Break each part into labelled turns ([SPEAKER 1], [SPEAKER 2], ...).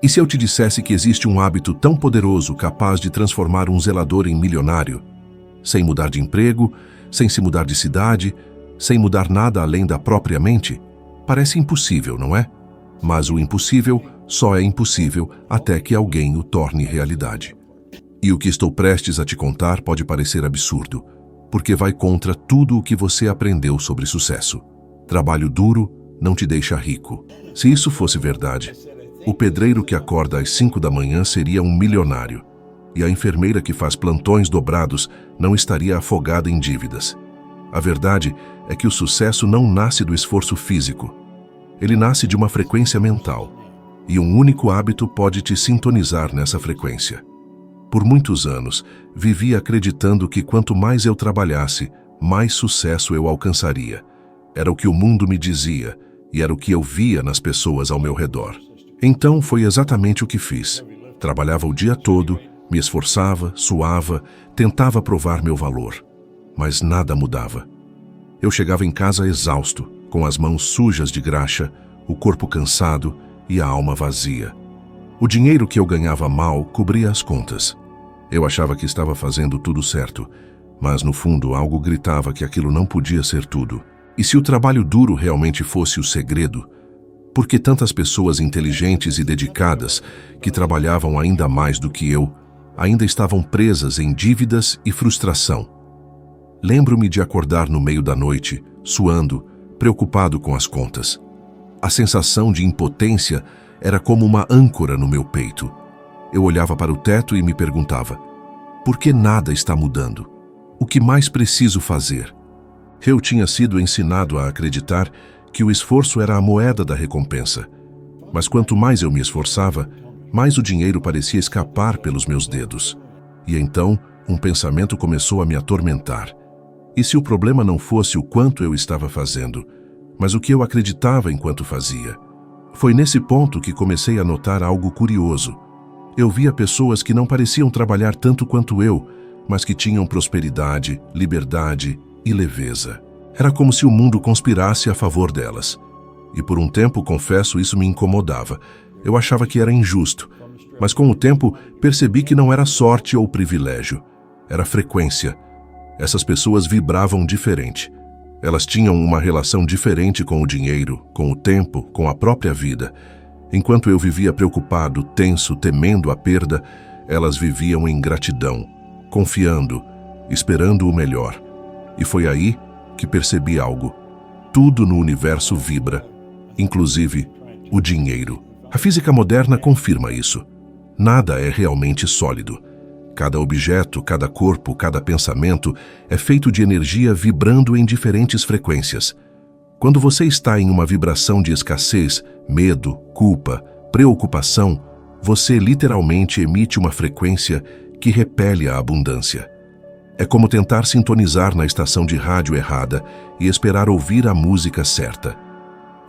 [SPEAKER 1] E se eu te dissesse que existe um hábito tão poderoso capaz de transformar um zelador em milionário? Sem mudar de emprego, sem se mudar de cidade, sem mudar nada além da própria mente? Parece impossível, não é? Mas o impossível só é impossível até que alguém o torne realidade. E o que estou prestes a te contar pode parecer absurdo, porque vai contra tudo o que você aprendeu sobre sucesso. Trabalho duro não te deixa rico. Se isso fosse verdade, o pedreiro que acorda às 5 da manhã seria um milionário, e a enfermeira que faz plantões dobrados não estaria afogada em dívidas. A verdade é que o sucesso não nasce do esforço físico. Ele nasce de uma frequência mental, e um único hábito pode te sintonizar nessa frequência. Por muitos anos, vivi acreditando que quanto mais eu trabalhasse, mais sucesso eu alcançaria. Era o que o mundo me dizia, e era o que eu via nas pessoas ao meu redor. Então foi exatamente o que fiz. Trabalhava o dia todo, me esforçava, suava, tentava provar meu valor. Mas nada mudava. Eu chegava em casa exausto, com as mãos sujas de graxa, o corpo cansado e a alma vazia. O dinheiro que eu ganhava mal cobria as contas. Eu achava que estava fazendo tudo certo, mas no fundo algo gritava que aquilo não podia ser tudo. E se o trabalho duro realmente fosse o segredo, por que tantas pessoas inteligentes e dedicadas, que trabalhavam ainda mais do que eu, ainda estavam presas em dívidas e frustração? Lembro-me de acordar no meio da noite, suando, preocupado com as contas. A sensação de impotência era como uma âncora no meu peito. Eu olhava para o teto e me perguntava: por que nada está mudando? O que mais preciso fazer? Eu tinha sido ensinado a acreditar que o esforço era a moeda da recompensa. Mas quanto mais eu me esforçava, mais o dinheiro parecia escapar pelos meus dedos. E então, um pensamento começou a me atormentar. E se o problema não fosse o quanto eu estava fazendo, mas o que eu acreditava enquanto fazia? Foi nesse ponto que comecei a notar algo curioso. Eu via pessoas que não pareciam trabalhar tanto quanto eu, mas que tinham prosperidade, liberdade e leveza. Era como se o mundo conspirasse a favor delas. E por um tempo, confesso, isso me incomodava. Eu achava que era injusto. Mas com o tempo, percebi que não era sorte ou privilégio. Era frequência. Essas pessoas vibravam diferente. Elas tinham uma relação diferente com o dinheiro, com o tempo, com a própria vida. Enquanto eu vivia preocupado, tenso, temendo a perda, elas viviam em gratidão, confiando, esperando o melhor. E foi aí que percebi algo. Tudo no universo vibra, inclusive o dinheiro. A física moderna confirma isso. Nada é realmente sólido. Cada objeto, cada corpo, cada pensamento é feito de energia vibrando em diferentes frequências. Quando você está em uma vibração de escassez, medo, culpa, preocupação, você literalmente emite uma frequência que repele a abundância. É como tentar sintonizar na estação de rádio errada e esperar ouvir a música certa.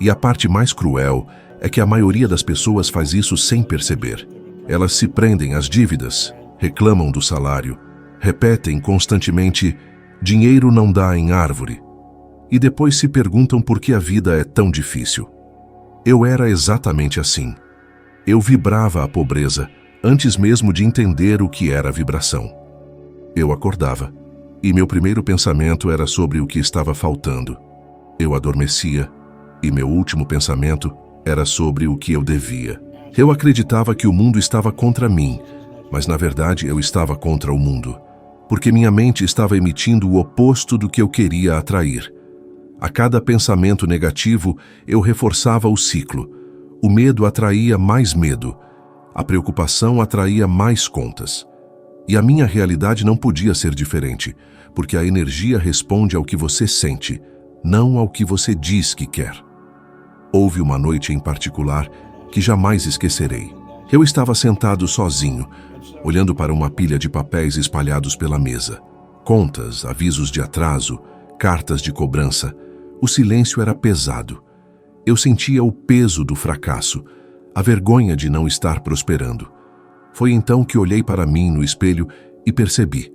[SPEAKER 1] E a parte mais cruel é que a maioria das pessoas faz isso sem perceber. Elas se prendem às dívidas, reclamam do salário, repetem constantemente: dinheiro não dá em árvore. E depois se perguntam por que a vida é tão difícil. Eu era exatamente assim. Eu vibrava a pobreza antes mesmo de entender o que era vibração. Eu acordava, e meu primeiro pensamento era sobre o que estava faltando. Eu adormecia, e meu último pensamento era sobre o que eu devia. Eu acreditava que o mundo estava contra mim, mas na verdade eu estava contra o mundo, porque minha mente estava emitindo o oposto do que eu queria atrair. A cada pensamento negativo, eu reforçava o ciclo. O medo atraía mais medo. A preocupação atraía mais contas. E a minha realidade não podia ser diferente, porque a energia responde ao que você sente, não ao que você diz que quer. Houve uma noite em particular que jamais esquecerei. Eu estava sentado sozinho, olhando para uma pilha de papéis espalhados pela mesa. Contas, avisos de atraso, cartas de cobrança. O silêncio era pesado. Eu sentia o peso do fracasso, a vergonha de não estar prosperando. Foi então que olhei para mim no espelho e percebi: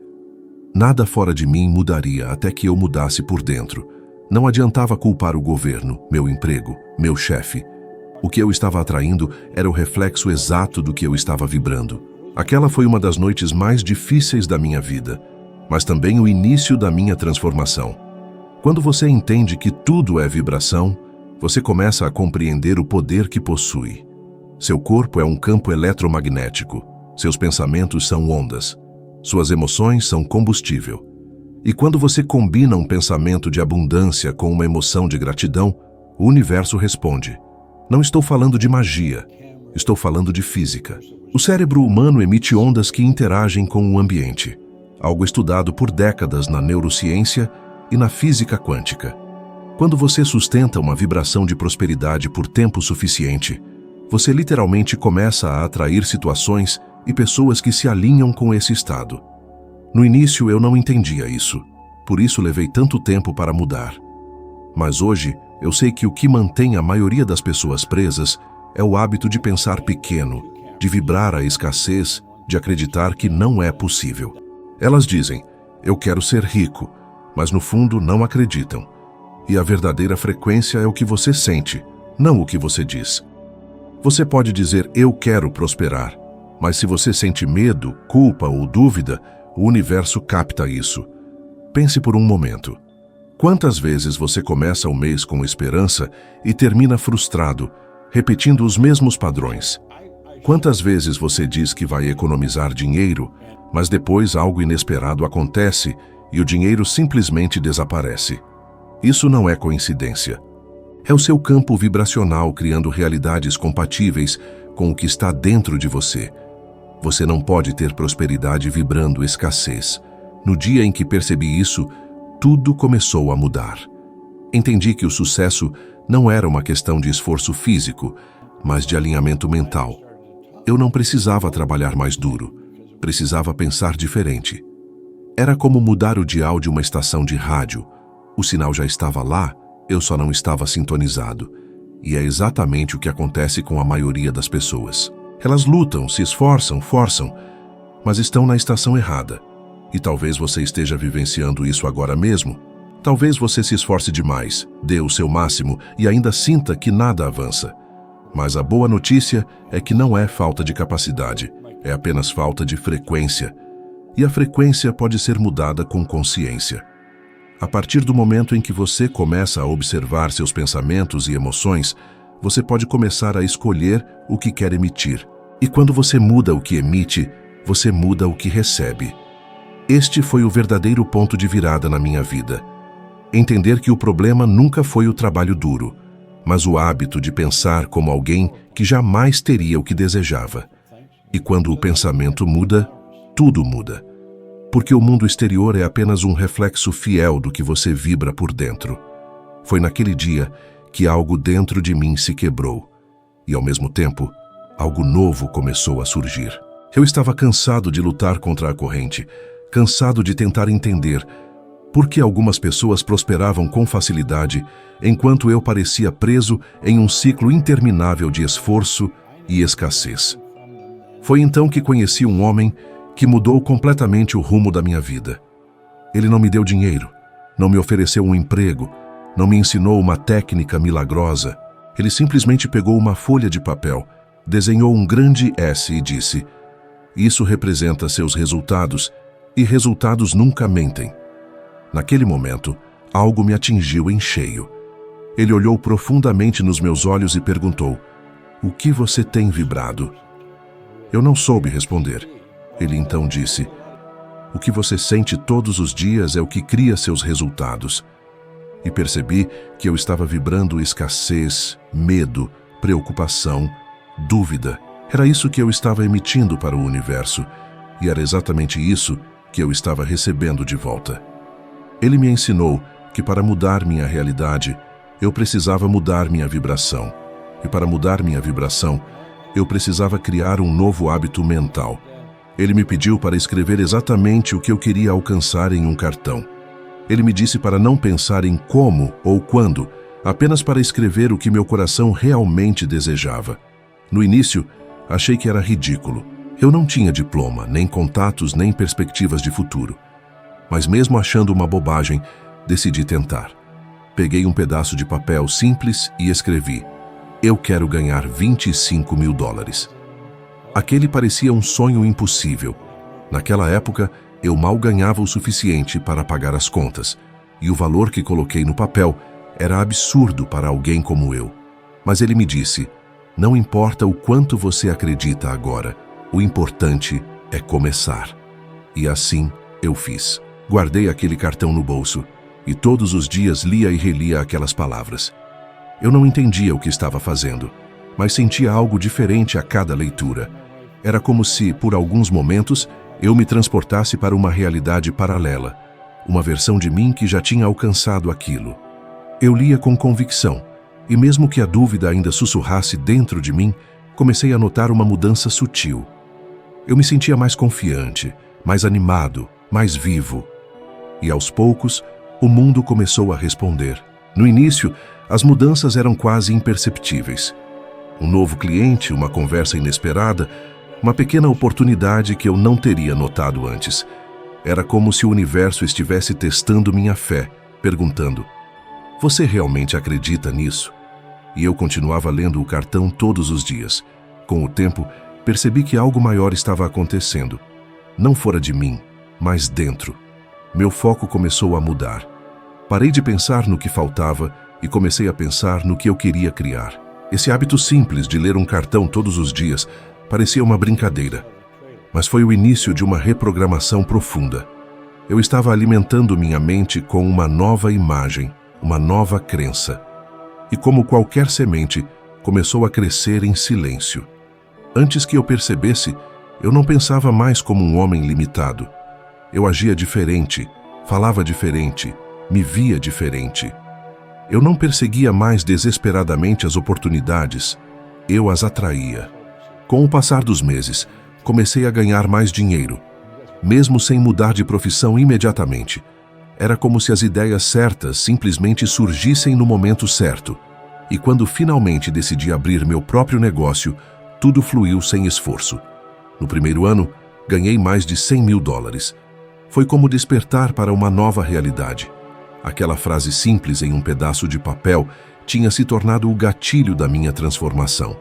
[SPEAKER 1] nada fora de mim mudaria até que eu mudasse por dentro. Não adiantava culpar o governo, meu emprego, meu chefe. O que eu estava atraindo era o reflexo exato do que eu estava vibrando. Aquela foi uma das noites mais difíceis da minha vida, mas também o início da minha transformação. Quando você entende que tudo é vibração, você começa a compreender o poder que possui. Seu corpo é um campo eletromagnético, seus pensamentos são ondas, suas emoções são combustível. E quando você combina um pensamento de abundância com uma emoção de gratidão, o universo responde. Não estou falando de magia, estou falando de física. O cérebro humano emite ondas que interagem com o ambiente, algo estudado por décadas na neurociência e na física quântica. Quando você sustenta uma vibração de prosperidade por tempo suficiente, você literalmente começa a atrair situações e pessoas que se alinham com esse estado. No início eu não entendia isso, por isso levei tanto tempo para mudar. Mas hoje eu sei que o que mantém a maioria das pessoas presas é o hábito de pensar pequeno, de vibrar a escassez, de acreditar que não é possível. Elas dizem, eu quero ser rico, mas no fundo não acreditam. E a verdadeira frequência é o que você sente, não o que você diz. Você pode dizer, eu quero prosperar, mas se você sente medo, culpa ou dúvida, o universo capta isso. Pense por um momento. Quantas vezes você começa o mês com esperança e termina frustrado, repetindo os mesmos padrões? Quantas vezes você diz que vai economizar dinheiro, mas depois algo inesperado acontece e o dinheiro simplesmente desaparece? Isso não é coincidência. É o seu campo vibracional criando realidades compatíveis com o que está dentro de você. Você não pode ter prosperidade vibrando escassez. No dia em que percebi isso, tudo começou a mudar. Entendi que o sucesso não era uma questão de esforço físico, mas de alinhamento mental. Eu não precisava trabalhar mais duro, precisava pensar diferente. Era como mudar o dial de uma estação de rádio. O sinal já estava lá, eu só não estava sintonizado. E é exatamente o que acontece com a maioria das pessoas. Elas lutam, se esforçam, forçam, mas estão na estação errada. E talvez você esteja vivenciando isso agora mesmo. Talvez você se esforce demais, dê o seu máximo e ainda sinta que nada avança. Mas a boa notícia é que não é falta de capacidade, é apenas falta de frequência. E a frequência pode ser mudada com consciência. A partir do momento em que você começa a observar seus pensamentos e emoções, você pode começar a escolher o que quer emitir. E quando você muda o que emite, você muda o que recebe. Este foi o verdadeiro ponto de virada na minha vida. Entender que o problema nunca foi o trabalho duro, mas o hábito de pensar como alguém que jamais teria o que desejava. E quando o pensamento muda, tudo muda. Porque o mundo exterior é apenas um reflexo fiel do que você vibra por dentro. Foi naquele dia que algo dentro de mim se quebrou. E ao mesmo tempo, algo novo começou a surgir. Eu estava cansado de lutar contra a corrente, cansado de tentar entender por que algumas pessoas prosperavam com facilidade, enquanto eu parecia preso em um ciclo interminável de esforço e escassez. Foi então que conheci um homem que mudou completamente o rumo da minha vida. Ele não me deu dinheiro, não me ofereceu um emprego, não me ensinou uma técnica milagrosa. Ele simplesmente pegou uma folha de papel, desenhou um grande S e disse: "Isso representa seus resultados, e resultados nunca mentem." Naquele momento, algo me atingiu em cheio. Ele olhou profundamente nos meus olhos e perguntou: "O que você tem vibrado?" Eu não soube responder. Ele então disse: "O que você sente todos os dias é o que cria seus resultados." E percebi que eu estava vibrando escassez, medo, preocupação, dúvida. Era isso que eu estava emitindo para o universo, e era exatamente isso que eu estava recebendo de volta. Ele me ensinou que para mudar minha realidade, eu precisava mudar minha vibração. E para mudar minha vibração, eu precisava criar um novo hábito mental. Ele me pediu para escrever exatamente o que eu queria alcançar em um cartão. Ele me disse para não pensar em como ou quando, apenas para escrever o que meu coração realmente desejava. No início, achei que era ridículo. Eu não tinha diploma, nem contatos, nem perspectivas de futuro. Mas mesmo achando uma bobagem, decidi tentar. Peguei um pedaço de papel simples e escrevi: Eu quero ganhar 25 mil dólares. Aquele parecia um sonho impossível. Naquela época, eu mal ganhava o suficiente para pagar as contas, e o valor que coloquei no papel era absurdo para alguém como eu. Mas ele me disse: não importa o quanto você acredita agora, o importante é começar. E assim eu fiz. Guardei aquele cartão no bolso e todos os dias lia e relia aquelas palavras. Eu não entendia o que estava fazendo, mas sentia algo diferente a cada leitura. Era como se, por alguns momentos, eu me transportasse para uma realidade paralela, uma versão de mim que já tinha alcançado aquilo. Eu lia com convicção, e mesmo que a dúvida ainda sussurrasse dentro de mim, comecei a notar uma mudança sutil. Eu me sentia mais confiante, mais animado, mais vivo. E aos poucos, o mundo começou a responder. No início, as mudanças eram quase imperceptíveis. Um novo cliente, uma conversa inesperada, uma pequena oportunidade que eu não teria notado antes. Era como se o universo estivesse testando minha fé, perguntando: você realmente acredita nisso? E eu continuava lendo o cartão todos os dias. Com o tempo, percebi que algo maior estava acontecendo. Não fora de mim, mas dentro. Meu foco começou a mudar. Parei de pensar no que faltava e comecei a pensar no que eu queria criar. Esse hábito simples de ler um cartão todos os dias parecia uma brincadeira, mas foi o início de uma reprogramação profunda. Eu estava alimentando minha mente com uma nova imagem, uma nova crença. E como qualquer semente, começou a crescer em silêncio. Antes que eu percebesse, eu não pensava mais como um homem limitado. Eu agia diferente, falava diferente, me via diferente. Eu não perseguia mais desesperadamente as oportunidades, eu as atraía. Com o passar dos meses, comecei a ganhar mais dinheiro, mesmo sem mudar de profissão imediatamente. Era como se as ideias certas simplesmente surgissem no momento certo. E quando finalmente decidi abrir meu próprio negócio, tudo fluiu sem esforço. No primeiro ano, ganhei mais de 100 mil dólares. Foi como despertar para uma nova realidade. Aquela frase simples em um pedaço de papel tinha se tornado o gatilho da minha transformação.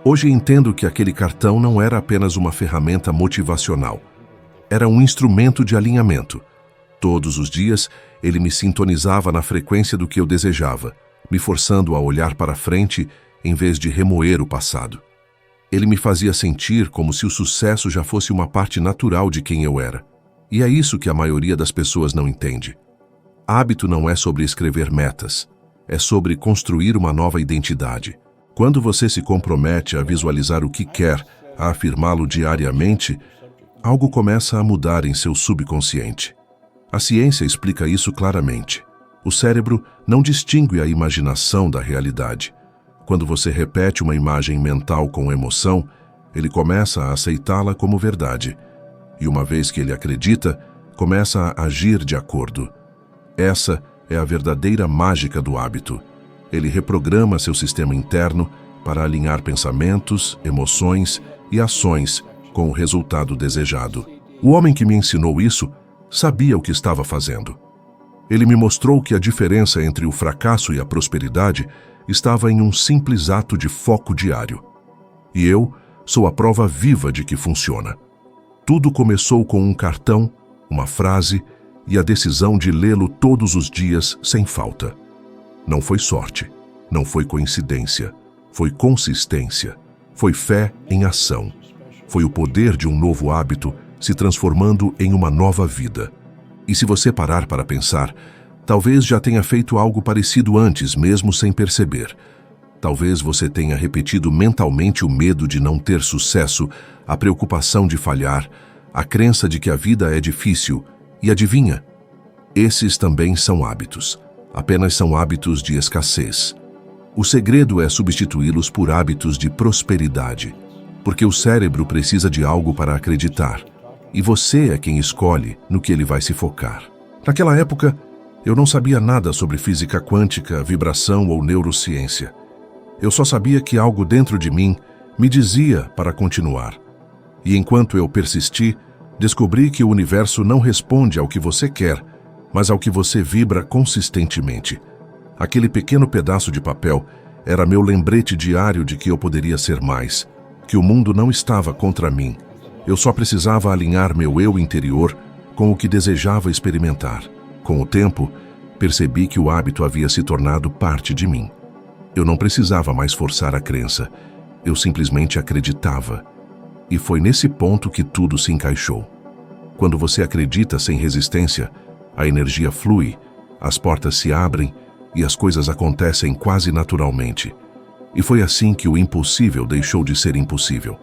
[SPEAKER 1] Hoje entendo que aquele cartão não era apenas uma ferramenta motivacional. Era um instrumento de alinhamento. Todos os dias, ele me sintonizava na frequência do que eu desejava, me forçando a olhar para frente em vez de remoer o passado. Ele me fazia sentir como se o sucesso já fosse uma parte natural de quem eu era. E é isso que a maioria das pessoas não entende. Hábito não é sobre escrever metas, é sobre construir uma nova identidade. Quando você se compromete a visualizar o que quer, a afirmá-lo diariamente, algo começa a mudar em seu subconsciente. A ciência explica isso claramente. O cérebro não distingue a imaginação da realidade. Quando você repete uma imagem mental com emoção, ele começa a aceitá-la como verdade. E uma vez que ele acredita, começa a agir de acordo. Essa é a verdadeira mágica do hábito. Ele reprograma seu sistema interno para alinhar pensamentos, emoções e ações com o resultado desejado. O homem que me ensinou isso sabia o que estava fazendo. Ele me mostrou que a diferença entre o fracasso e a prosperidade estava em um simples ato de foco diário. E eu sou a prova viva de que funciona. Tudo começou com um cartão, uma frase e a decisão de lê-lo todos os dias sem falta. Não foi sorte, não foi coincidência, foi consistência, foi fé em ação. Foi o poder de um novo hábito se transformando em uma nova vida. E se você parar para pensar, talvez já tenha feito algo parecido antes, mesmo sem perceber. Talvez você tenha repetido mentalmente o medo de não ter sucesso, a preocupação de falhar, a crença de que a vida é difícil. E adivinha? Esses também são hábitos. Apenas são hábitos de escassez. O segredo é substituí-los por hábitos de prosperidade, porque o cérebro precisa de algo para acreditar, e você é quem escolhe no que ele vai se focar. Naquela época, eu não sabia nada sobre física quântica, vibração ou neurociência. Eu só sabia que algo dentro de mim me dizia para continuar. E enquanto eu persisti, descobri que o universo não responde ao que você quer, mas ao que você vibra consistentemente. Aquele pequeno pedaço de papel Era meu lembrete diário de que eu poderia ser mais, que o mundo não estava contra mim. Eu só precisava alinhar meu eu interior com o que desejava experimentar. Com o tempo, percebi que o hábito havia se tornado parte de mim. Eu não precisava mais forçar a crença, eu simplesmente acreditava. E foi nesse ponto que tudo se encaixou. Quando você acredita sem resistência, a energia flui, as portas se abrem e as coisas acontecem quase naturalmente. E foi assim que o impossível deixou de ser impossível.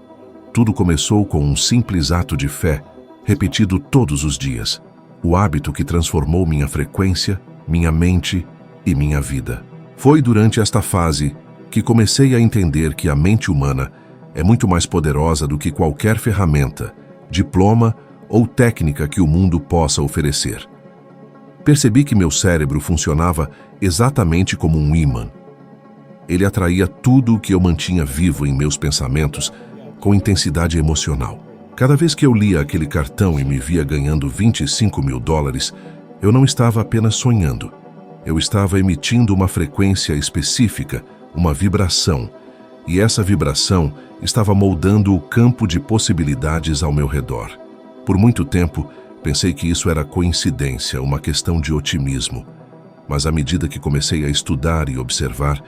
[SPEAKER 1] Tudo começou com um simples ato de fé, repetido todos os dias. O hábito que transformou minha frequência, minha mente e minha vida. Foi durante esta fase que comecei a entender que a mente humana é muito mais poderosa do que qualquer ferramenta, diploma ou técnica que o mundo possa oferecer. Percebi que meu cérebro funcionava exatamente como um ímã. Ele atraía tudo o que eu mantinha vivo em meus pensamentos com intensidade emocional. Cada vez que eu lia aquele cartão e me via ganhando $25 mil, eu não estava apenas sonhando. Eu estava emitindo uma frequência específica, uma vibração, e essa vibração estava moldando o campo de possibilidades ao meu redor. Por muito tempo, pensei que isso era coincidência, uma questão de otimismo. Mas à medida que comecei a estudar e observar,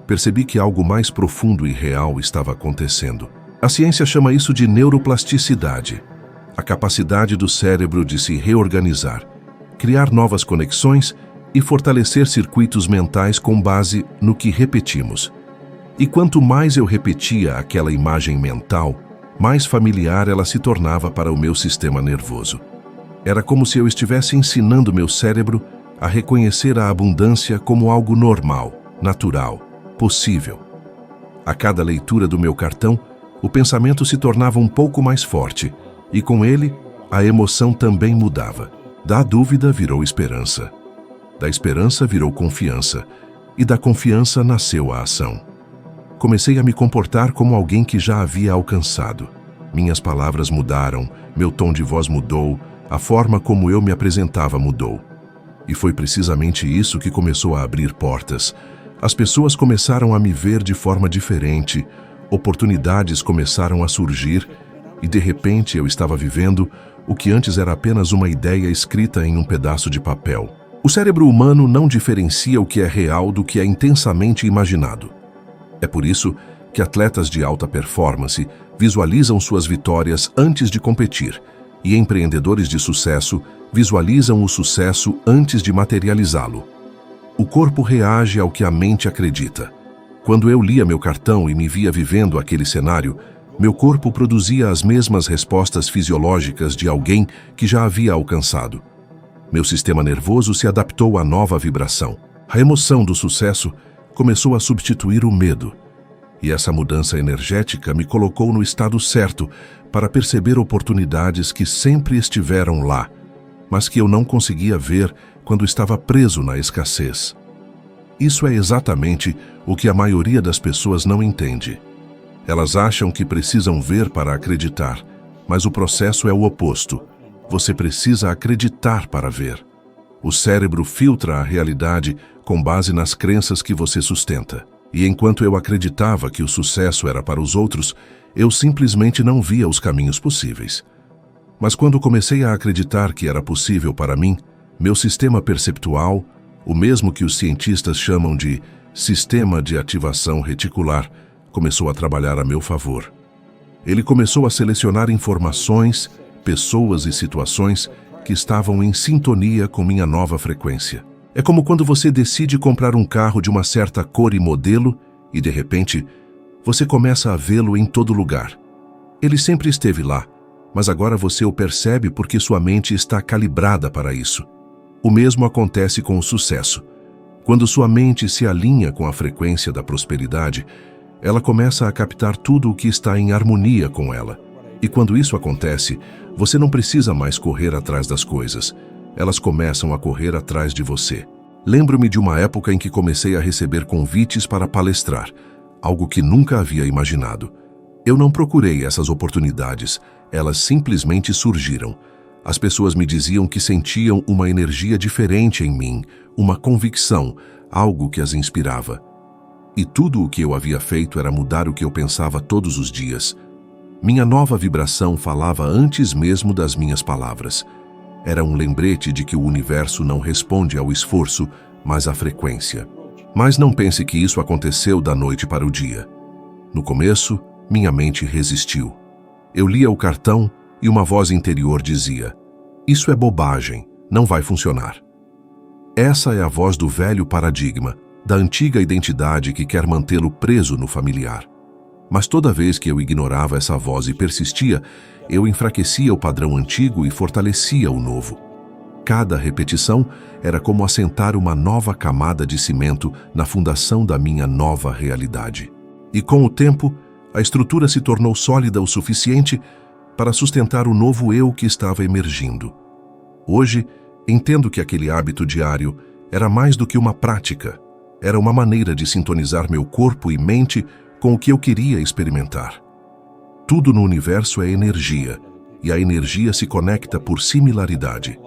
[SPEAKER 1] percebi que algo mais profundo e real estava acontecendo. A ciência chama isso de neuroplasticidade, a capacidade do cérebro de se reorganizar, criar novas conexões e fortalecer circuitos mentais com base no que repetimos. E quanto mais eu repetia aquela imagem mental, mais familiar ela se tornava para o meu sistema nervoso. Era como se eu estivesse ensinando meu cérebro a reconhecer a abundância como algo normal, natural, possível. A cada leitura do meu cartão, o pensamento se tornava um pouco mais forte, e com ele, a emoção também mudava. Da dúvida virou esperança. Da esperança virou confiança, e da confiança nasceu a ação. Comecei a me comportar como alguém que já havia alcançado. Minhas palavras mudaram, meu tom de voz mudou, a forma como eu me apresentava mudou. E foi precisamente isso que começou a abrir portas. As pessoas começaram a me ver de forma diferente, oportunidades começaram a surgir, e de repente eu estava vivendo o que antes era apenas uma ideia escrita em um pedaço de papel. O cérebro humano não diferencia o que é real do que é intensamente imaginado. É por isso que atletas de alta performance visualizam suas vitórias antes de competir, e empreendedores de sucesso visualizam o sucesso antes de materializá-lo. O corpo reage ao que a mente acredita. Quando eu lia meu cartão e me via vivendo aquele cenário, meu corpo produzia as mesmas respostas fisiológicas de alguém que já havia alcançado. Meu sistema nervoso se adaptou à nova vibração. A emoção do sucesso começou a substituir o medo. E essa mudança energética me colocou no estado certo para perceber oportunidades que sempre estiveram lá, mas que eu não conseguia ver quando estava preso na escassez. Isso é exatamente o que a maioria das pessoas não entende. Elas acham que precisam ver para acreditar, mas o processo é o oposto. Você precisa acreditar para ver. O cérebro filtra a realidade com base nas crenças que você sustenta. E enquanto eu acreditava que o sucesso era para os outros, eu simplesmente não via os caminhos possíveis. Mas quando comecei a acreditar que era possível para mim, meu sistema perceptual, o mesmo que os cientistas chamam de sistema de ativação reticular, começou a trabalhar a meu favor. Ele começou a selecionar informações, pessoas e situações que estavam em sintonia com minha nova frequência. É como quando você decide comprar um carro de uma certa cor e modelo e, de repente, você começa a vê-lo em todo lugar. Ele sempre esteve lá, mas agora você o percebe porque sua mente está calibrada para isso. O mesmo acontece com o sucesso. Quando sua mente se alinha com a frequência da prosperidade, ela começa a captar tudo o que está em harmonia com ela. E quando isso acontece, você não precisa mais correr atrás das coisas. Elas começam a correr atrás de você. Lembro-me de uma época em que comecei a receber convites para palestrar, algo que nunca havia imaginado. Eu não procurei essas oportunidades, elas simplesmente surgiram. As pessoas me diziam que sentiam uma energia diferente em mim, uma convicção, algo que as inspirava. E tudo o que eu havia feito era mudar o que eu pensava todos os dias. Minha nova vibração falava antes mesmo das minhas palavras. Era um lembrete de que o universo não responde ao esforço, mas à frequência. Mas não pense que isso aconteceu da noite para o dia. No começo, minha mente resistiu. Eu lia o cartão e uma voz interior dizia: "Isso é bobagem, não vai funcionar." Essa é a voz do velho paradigma, da antiga identidade que quer mantê-lo preso no familiar. Mas toda vez que eu ignorava essa voz e persistia, eu enfraquecia o padrão antigo e fortalecia o novo. Cada repetição era como assentar uma nova camada de cimento na fundação da minha nova realidade. E com o tempo, a estrutura se tornou sólida o suficiente para sustentar o novo eu que estava emergindo. Hoje, entendo que aquele hábito diário era mais do que uma prática. Era uma maneira de sintonizar meu corpo e mente com o que eu queria experimentar. Tudo no universo é energia, e a energia se conecta por similaridade.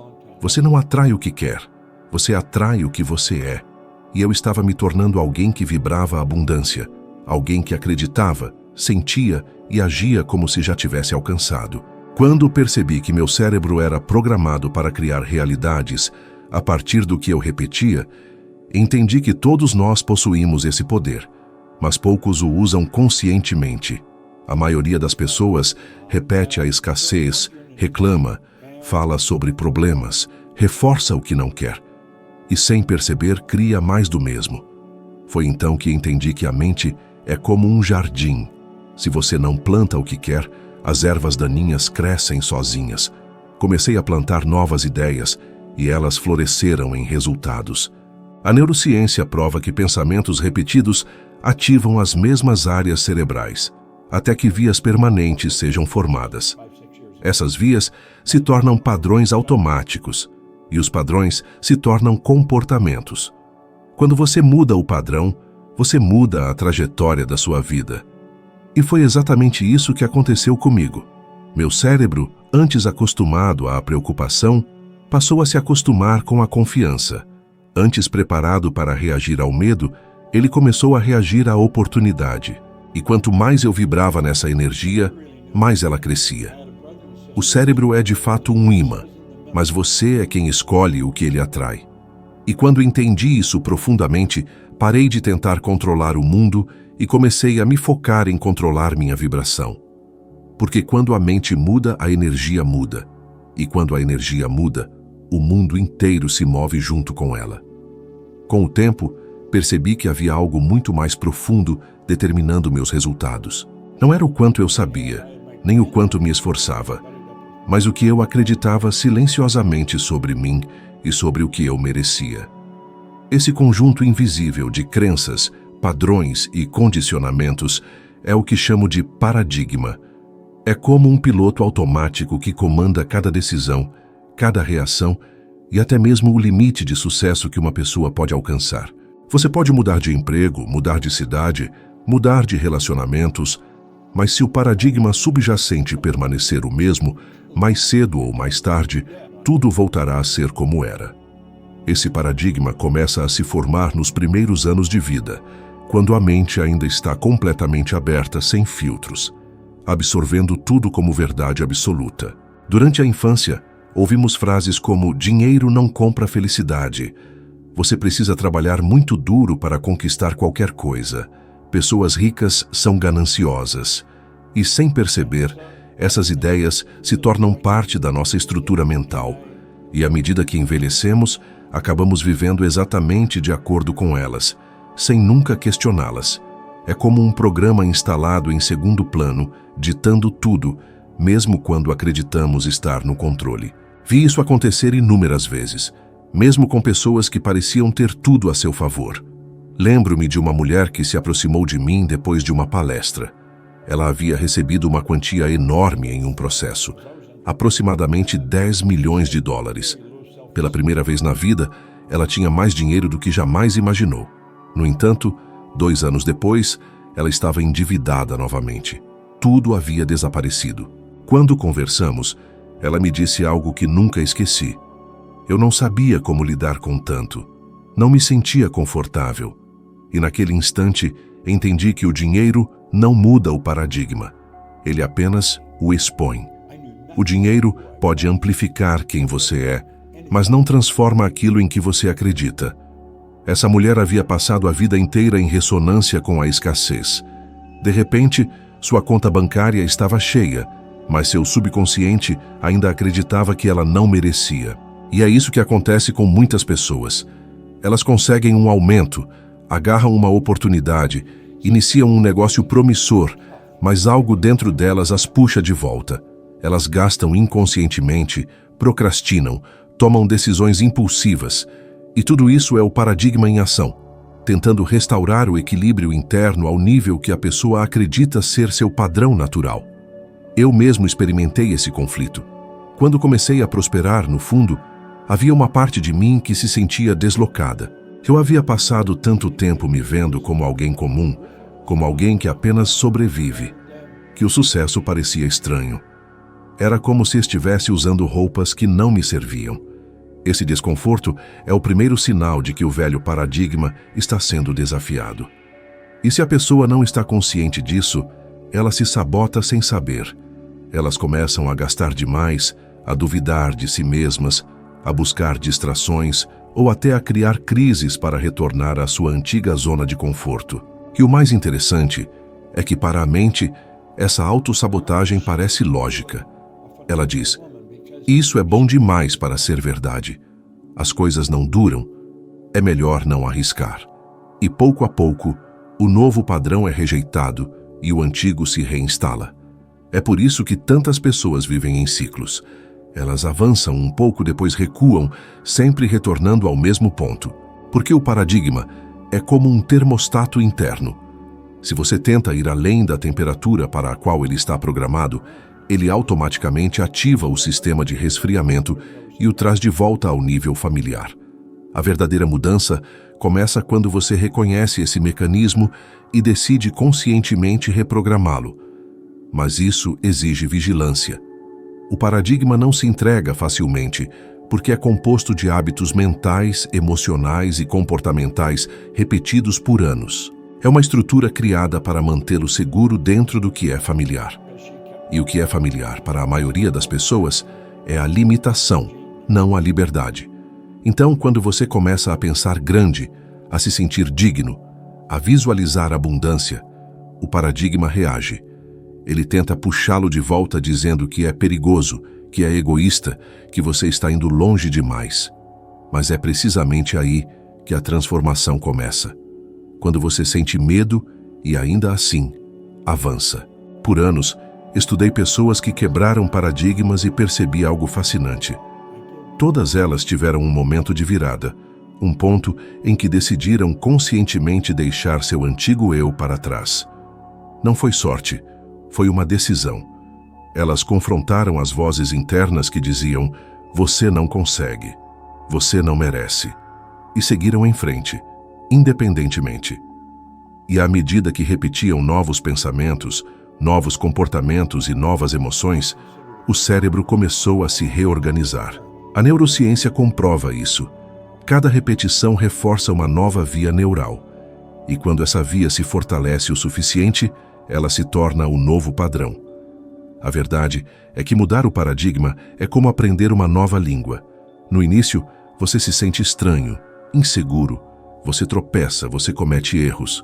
[SPEAKER 1] Você não atrai o que quer, você atrai o que você é. E eu estava me tornando alguém que vibrava a abundância, alguém que acreditava, sentia e agia como se já tivesse alcançado. Quando percebi que meu cérebro era programado para criar realidades a partir do que eu repetia, entendi que todos nós possuímos esse poder, mas poucos o usam conscientemente. A maioria das pessoas repete a escassez, reclama, fala sobre problemas, reforça o que não quer e, sem perceber, cria mais do mesmo. Foi então que entendi que a mente é como um jardim. Se você não planta o que quer, as ervas daninhas crescem sozinhas. Comecei a plantar novas ideias e elas floresceram em resultados. A neurociência prova que pensamentos repetidos ativam as mesmas áreas cerebrais, até que vias permanentes sejam formadas. Essas vias se tornam padrões automáticos, e os padrões se tornam comportamentos. Quando você muda o padrão, você muda a trajetória da sua vida. E foi exatamente isso que aconteceu comigo. Meu cérebro, antes acostumado à preocupação, passou a se acostumar com a confiança. Antes preparado para reagir ao medo, ele começou a reagir à oportunidade. E quanto mais eu vibrava nessa energia, mais ela crescia. O cérebro é de fato um imã, mas você é quem escolhe o que ele atrai. E quando entendi isso profundamente, parei de tentar controlar o mundo e comecei a me focar em controlar minha vibração. Porque quando a mente muda, a energia muda. E quando a energia muda, o mundo inteiro se move junto com ela. Com o tempo, percebi que havia algo muito mais profundo determinando meus resultados. Não era o quanto eu sabia, nem o quanto me esforçava, mas o que eu acreditava silenciosamente sobre mim e sobre o que eu merecia. Esse conjunto invisível de crenças, padrões e condicionamentos é o que chamo de paradigma. É como um piloto automático que comanda cada decisão, cada reação e até mesmo o limite de sucesso que uma pessoa pode alcançar. Você pode mudar de emprego, mudar de cidade, mudar de relacionamentos, mas se o paradigma subjacente permanecer o mesmo, mais cedo ou mais tarde, tudo voltará a ser como era. Esse paradigma começa a se formar nos primeiros anos de vida, quando a mente ainda está completamente aberta, sem filtros, absorvendo tudo como verdade absoluta. Durante a infância, ouvimos frases como "dinheiro não compra felicidade", "você precisa trabalhar muito duro para conquistar qualquer coisa", "pessoas ricas são gananciosas", e sem perceber, essas ideias se tornam parte da nossa estrutura mental, e à medida que envelhecemos, acabamos vivendo exatamente de acordo com elas, sem nunca questioná-las. É como um programa instalado em segundo plano, ditando tudo, mesmo quando acreditamos estar no controle. Vi isso acontecer inúmeras vezes, mesmo com pessoas que pareciam ter tudo a seu favor. Lembro-me de uma mulher que se aproximou de mim depois de uma palestra. Ela havia recebido uma quantia enorme em um processo, aproximadamente 10 milhões de dólares. Pela primeira vez na vida, ela tinha mais dinheiro do que jamais imaginou. No entanto, 2 anos depois, ela estava endividada novamente. Tudo havia desaparecido. Quando conversamos, ela me disse algo que nunca esqueci. Eu não sabia como lidar com tanto. Não me sentia confortável. E naquele instante, entendi que o dinheiro não muda o paradigma. Ele apenas o expõe. O dinheiro pode amplificar quem você é, mas não transforma aquilo em que você acredita. Essa mulher havia passado a vida inteira em ressonância com a escassez. De repente, sua conta bancária estava cheia, mas seu subconsciente ainda acreditava que ela não merecia. E é isso que acontece com muitas pessoas. Elas conseguem um aumento, agarram uma oportunidade, iniciam um negócio promissor, mas algo dentro delas as puxa de volta. Elas gastam inconscientemente, procrastinam, tomam decisões impulsivas. E tudo isso é o paradigma em ação, tentando restaurar o equilíbrio interno ao nível que a pessoa acredita ser seu padrão natural. Eu mesmo experimentei esse conflito. Quando comecei a prosperar, no fundo, havia uma parte de mim que se sentia deslocada. Eu havia passado tanto tempo me vendo como alguém comum, como alguém que apenas sobrevive, que o sucesso parecia estranho. Era como se estivesse usando roupas que não me serviam. Esse desconforto é o primeiro sinal de que o velho paradigma está sendo desafiado. E se a pessoa não está consciente disso, ela se sabota sem saber. Elas começam a gastar demais, a duvidar de si mesmas, a buscar distrações ou até a criar crises para retornar à sua antiga zona de conforto. E o mais interessante é que, para a mente, essa autossabotagem parece lógica. Ela diz: isso é bom demais para ser verdade. As coisas não duram. É melhor não arriscar. E pouco a pouco, o novo padrão é rejeitado e o antigo se reinstala. É por isso que tantas pessoas vivem em ciclos. Elas avançam um pouco, depois recuam, sempre retornando ao mesmo ponto. Porque o paradigma é como um termostato interno. Se você tenta ir além da temperatura para a qual ele está programado, ele automaticamente ativa o sistema de resfriamento e o traz de volta ao nível familiar. A verdadeira mudança começa quando você reconhece esse mecanismo e decide conscientemente reprogramá-lo. Mas isso exige vigilância. O paradigma não se entrega facilmente, porque é composto de hábitos mentais, emocionais e comportamentais repetidos por anos. É uma estrutura criada para mantê-lo seguro dentro do que é familiar. E o que é familiar para a maioria das pessoas é a limitação, não a liberdade. Então, quando você começa a pensar grande, a se sentir digno, a visualizar abundância, o paradigma reage. Ele tenta puxá-lo de volta dizendo que é perigoso, que é egoísta, que você está indo longe demais. Mas é precisamente aí que a transformação começa. Quando você sente medo e ainda assim avança. Por anos, estudei pessoas que quebraram paradigmas e percebi algo fascinante. Todas elas tiveram um momento de virada, um ponto em que decidiram conscientemente deixar seu antigo eu para trás. Não foi sorte, foi uma decisão. Elas confrontaram as vozes internas que diziam: você não consegue, você não merece, e seguiram em frente, independentemente. E à medida que repetiam novos pensamentos, novos comportamentos e novas emoções, o cérebro começou a se reorganizar. A neurociência comprova isso. Cada repetição reforça uma nova via neural. E quando essa via se fortalece o suficiente, ela se torna o novo padrão. A verdade é que mudar o paradigma é como aprender uma nova língua. No início, você se sente estranho, inseguro, você tropeça, você comete erros.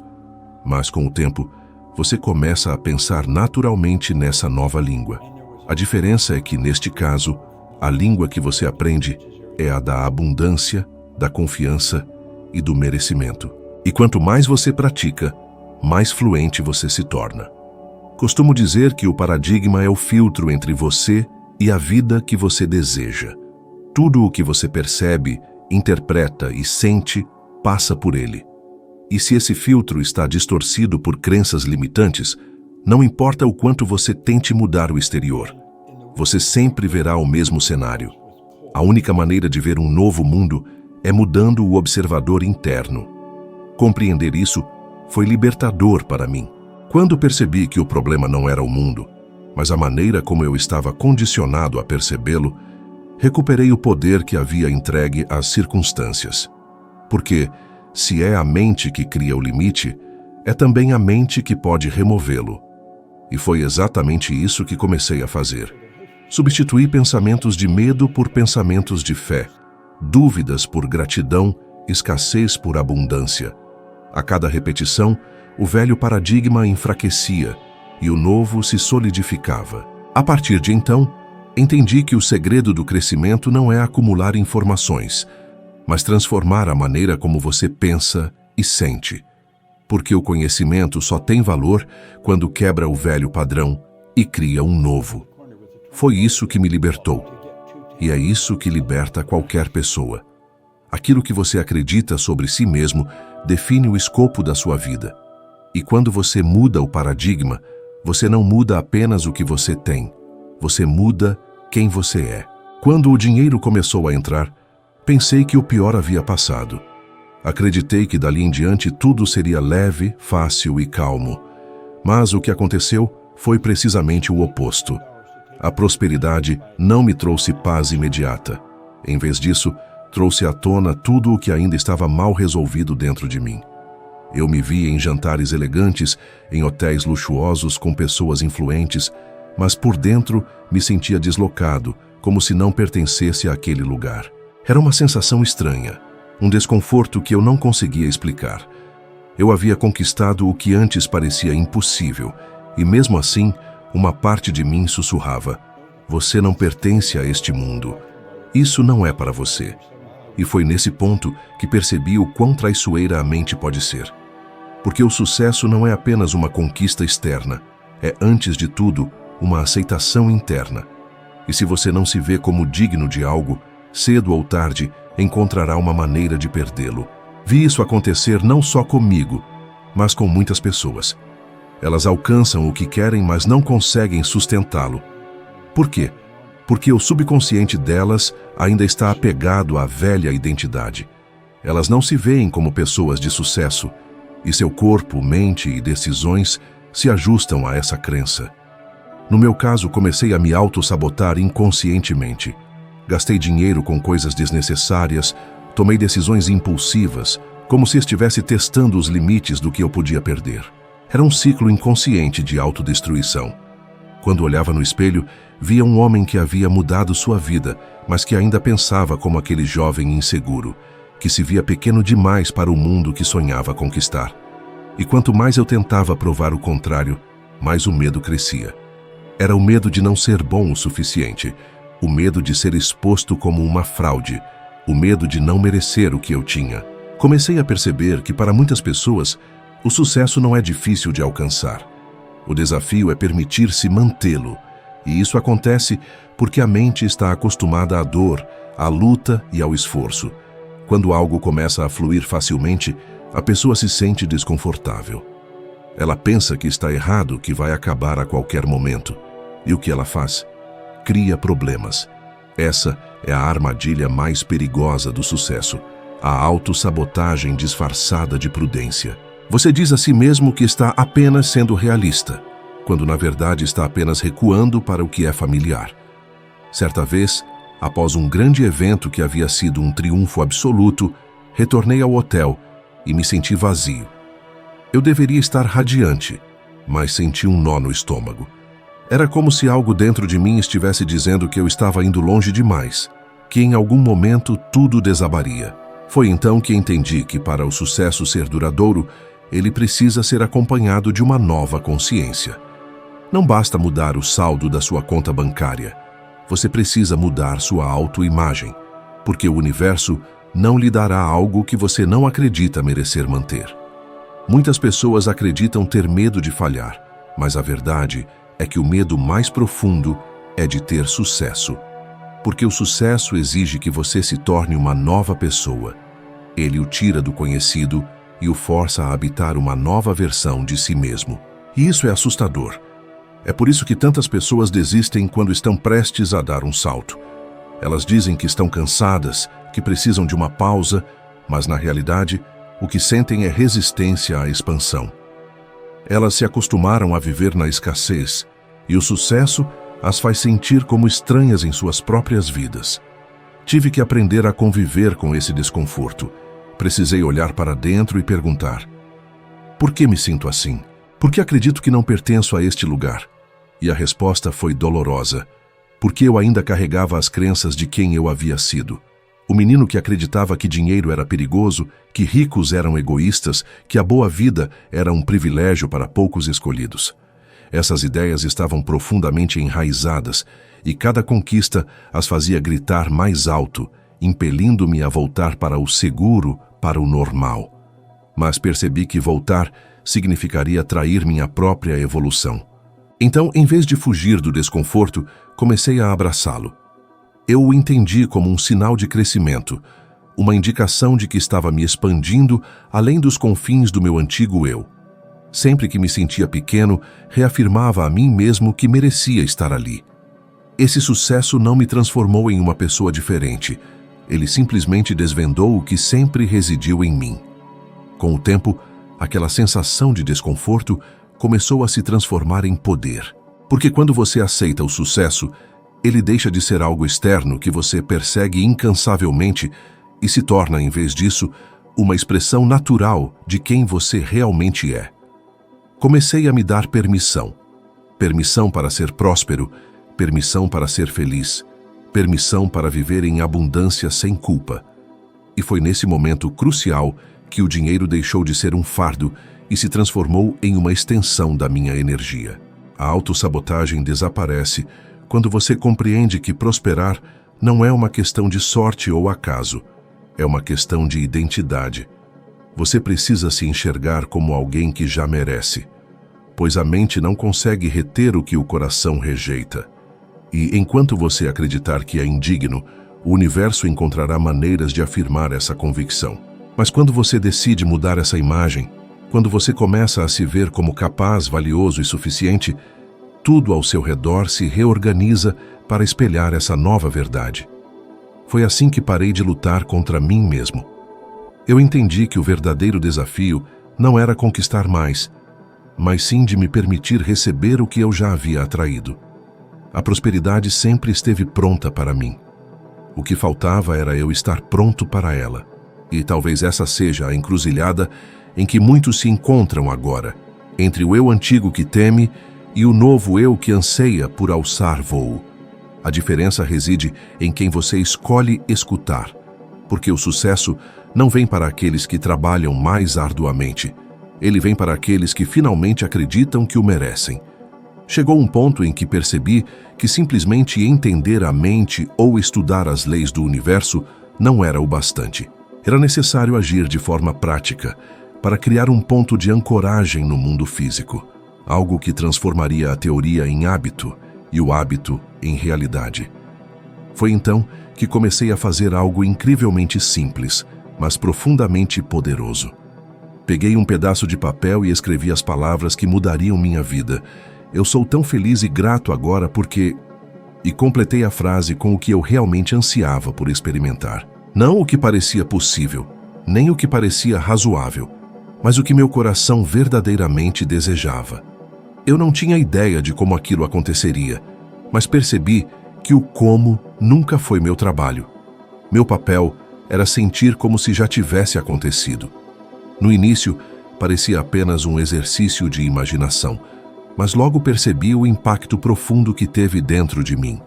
[SPEAKER 1] Mas com o tempo, você começa a pensar naturalmente nessa nova língua. A diferença é que, neste caso, a língua que você aprende é a da abundância, da confiança e do merecimento. E quanto mais você pratica, mais fluente você se torna. Costumo dizer que o paradigma é o filtro entre você e a vida que você deseja. Tudo o que você percebe, interpreta e sente passa por ele. E se esse filtro está distorcido por crenças limitantes, não importa o quanto você tente mudar o exterior, você sempre verá o mesmo cenário. A única maneira de ver um novo mundo é mudando o observador interno. Compreender isso foi libertador para mim. Quando percebi que o problema não era o mundo, mas a maneira como eu estava condicionado a percebê-lo, recuperei o poder que havia entregue às circunstâncias. Porque, Se é a mente que cria o limite, é também a mente que pode removê-lo. E foi exatamente isso que comecei a fazer. Substituí pensamentos de medo por pensamentos de fé, dúvidas por gratidão, escassez por abundância. A cada repetição, o velho paradigma enfraquecia e o novo se solidificava. A partir de então, entendi que o segredo do crescimento não é acumular informações, mas transformar a maneira como você pensa e sente. Porque o conhecimento só tem valor quando quebra o velho padrão e cria um novo. Foi isso que me libertou. E é isso que liberta qualquer pessoa. Aquilo que você acredita sobre si mesmo define o escopo da sua vida. E quando você muda o paradigma, você não muda apenas o que você tem. Você muda quem você é. Quando o dinheiro começou a entrar, pensei que o pior havia passado. Acreditei que dali em diante tudo seria leve, fácil e calmo. Mas o que aconteceu foi precisamente o oposto. A prosperidade não me trouxe paz imediata. Em vez disso, trouxe à tona tudo o que ainda estava mal resolvido dentro de mim. Eu me vi em jantares elegantes, em hotéis luxuosos com pessoas influentes, mas por dentro me sentia deslocado, como se não pertencesse àquele lugar. Era uma sensação estranha, um desconforto que eu não conseguia explicar. Eu havia conquistado o que antes parecia impossível, e mesmo assim, uma parte de mim sussurrava: "Você não pertence a este mundo. Isso não é para você." E foi nesse ponto que percebi o quão traiçoeira a mente pode ser. Porque o sucesso não é apenas uma conquista externa, é, antes de tudo, uma aceitação interna. E se você não se vê como digno de algo, cedo ou tarde, encontrará uma maneira de perdê-lo. Vi isso acontecer não só comigo, mas com muitas pessoas. Elas alcançam o que querem, mas não conseguem sustentá-lo. Por quê? Porque o subconsciente delas ainda está apegado à velha identidade. Elas não se veem como pessoas de sucesso, e seu corpo, mente e decisões se ajustam a essa crença. No meu caso, comecei a me auto-sabotar inconscientemente. Gastei dinheiro com coisas desnecessárias, tomei decisões impulsivas, como se estivesse testando os limites do que eu podia perder. Era um ciclo inconsciente de autodestruição. Quando olhava no espelho, via um homem que havia mudado sua vida, mas que ainda pensava como aquele jovem inseguro, que se via pequeno demais para o mundo que sonhava conquistar. E quanto mais eu tentava provar o contrário, mais o medo crescia. Era o medo de não ser bom o suficiente, o medo de ser exposto como uma fraude, o medo de não merecer o que eu tinha. Comecei a perceber que para muitas pessoas, o sucesso não é difícil de alcançar. O desafio é permitir-se mantê-lo, e isso acontece porque a mente está acostumada à dor, à luta e ao esforço. Quando algo começa a fluir facilmente, a pessoa se sente desconfortável. Ela pensa que está errado, que vai acabar a qualquer momento. E o que ela faz? Cria problemas. Essa é a armadilha mais perigosa do sucesso, a autossabotagem disfarçada de prudência. Você diz a si mesmo que está apenas sendo realista, quando na verdade está apenas recuando para o que é familiar. Certa vez, após um grande evento que havia sido um triunfo absoluto, retornei ao hotel e me senti vazio. Eu deveria estar radiante, mas senti um nó no estômago. Era como se algo dentro de mim estivesse dizendo que eu estava indo longe demais, que em algum momento tudo desabaria. Foi então que entendi que para o sucesso ser duradouro, ele precisa ser acompanhado de uma nova consciência. Não basta mudar o saldo da sua conta bancária. Você precisa mudar sua autoimagem, porque o universo não lhe dará algo que você não acredita merecer manter. Muitas pessoas acreditam ter medo de falhar, mas a verdade é que o medo mais profundo é de ter sucesso. Porque o sucesso exige que você se torne uma nova pessoa. Ele o tira do conhecido e o força a habitar uma nova versão de si mesmo. E isso é assustador. É por isso que tantas pessoas desistem quando estão prestes a dar um salto. Elas dizem que estão cansadas, que precisam de uma pausa, mas na realidade, o que sentem é resistência à expansão. Elas se acostumaram a viver na escassez, e o sucesso as faz sentir como estranhas em suas próprias vidas. Tive que aprender a conviver com esse desconforto, Precisei olhar para dentro e perguntar: por que me sinto assim? Por que acredito que não pertenço a este lugar? E a resposta foi dolorosa, porque eu ainda carregava as crenças de quem eu havia sido. O menino que acreditava que dinheiro era perigoso, que ricos eram egoístas, que a boa vida era um privilégio para poucos escolhidos. Essas ideias estavam profundamente enraizadas e cada conquista as fazia gritar mais alto, impelindo-me a voltar para o seguro, para o normal. Mas percebi que voltar significaria trair minha própria evolução. Então, em vez de fugir do desconforto, comecei a abraçá-lo. Eu o entendi como um sinal de crescimento, uma indicação de que estava me expandindo além dos confins do meu antigo eu. Sempre que me sentia pequeno, reafirmava a mim mesmo que merecia estar ali. Esse sucesso não me transformou em uma pessoa diferente. Ele simplesmente desvendou o que sempre residiu em mim. Com o tempo, aquela sensação de desconforto começou a se transformar em poder. Porque quando você aceita o sucesso, ele deixa de ser algo externo que você persegue incansavelmente e se torna, em vez disso, uma expressão natural de quem você realmente é. Comecei a me dar permissão. Permissão para ser próspero, permissão para ser feliz, permissão para viver em abundância sem culpa. E foi nesse momento crucial que o dinheiro deixou de ser um fardo e se transformou em uma extensão da minha energia. A autossabotagem desaparece quando você compreende que prosperar não é uma questão de sorte ou acaso, é uma questão de identidade. Você precisa se enxergar como alguém que já merece, pois a mente não consegue reter o que o coração rejeita. E enquanto você acreditar que é indigno, o universo encontrará maneiras de afirmar essa convicção. Mas quando você decide mudar essa imagem, quando você começa a se ver como capaz, valioso e suficiente, tudo ao seu redor se reorganiza para espelhar essa nova verdade. Foi assim que parei de lutar contra mim mesmo. Eu entendi que o verdadeiro desafio não era conquistar mais, mas sim de me permitir receber o que eu já havia atraído. A prosperidade sempre esteve pronta para mim. O que faltava era eu estar pronto para ela. E talvez essa seja a encruzilhada em que muitos se encontram agora, entre o eu antigo que teme e o novo eu que anseia por alçar voo. A diferença reside em quem você escolhe escutar, porque o sucesso não vem para aqueles que trabalham mais arduamente. Ele vem para aqueles que finalmente acreditam que o merecem. Chegou um ponto em que percebi que simplesmente entender a mente ou estudar as leis do universo não era o bastante. Era necessário agir de forma prática para criar um ponto de ancoragem no mundo físico, algo que transformaria a teoria em hábito e o hábito em realidade. Foi então que comecei a fazer algo incrivelmente simples, mas profundamente poderoso. Peguei um pedaço de papel e escrevi as palavras que mudariam minha vida. Eu sou tão feliz e grato agora porque... E completei a frase com o que eu realmente ansiava por experimentar. Não o que parecia possível, nem o que parecia razoável, mas o que meu coração verdadeiramente desejava. Eu não tinha ideia de como aquilo aconteceria, mas percebi que o como nunca foi meu trabalho. Meu papel era sentir como se já tivesse acontecido. No início, parecia apenas um exercício de imaginação, mas logo percebi o impacto profundo que teve dentro de mim.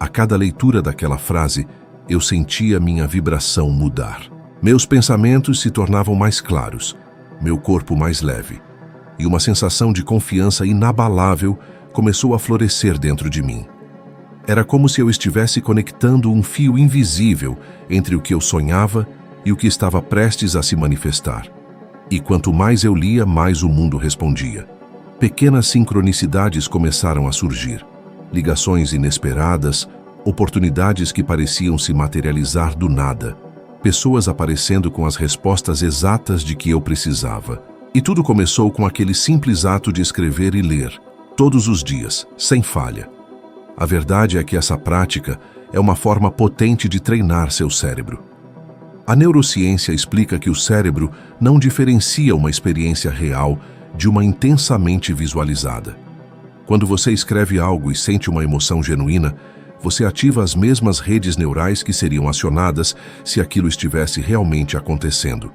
[SPEAKER 1] A cada leitura daquela frase, eu sentia minha vibração mudar. Meus pensamentos se tornavam mais claros, meu corpo mais leve, e uma sensação de confiança inabalável começou a florescer dentro de mim. Era como se eu estivesse conectando um fio invisível entre o que eu sonhava e o que estava prestes a se manifestar. E quanto mais eu lia, mais o mundo respondia. Pequenas sincronicidades começaram a surgir, ligações inesperadas, oportunidades que pareciam se materializar do nada, pessoas aparecendo com as respostas exatas de que eu precisava. E tudo começou com aquele simples ato de escrever e ler, todos os dias, sem falha. A verdade é que essa prática é uma forma potente de treinar seu cérebro. A neurociência explica que o cérebro não diferencia uma experiência real de uma intensamente visualizada. Quando você escreve algo e sente uma emoção genuína, você ativa as mesmas redes neurais que seriam acionadas se aquilo estivesse realmente acontecendo.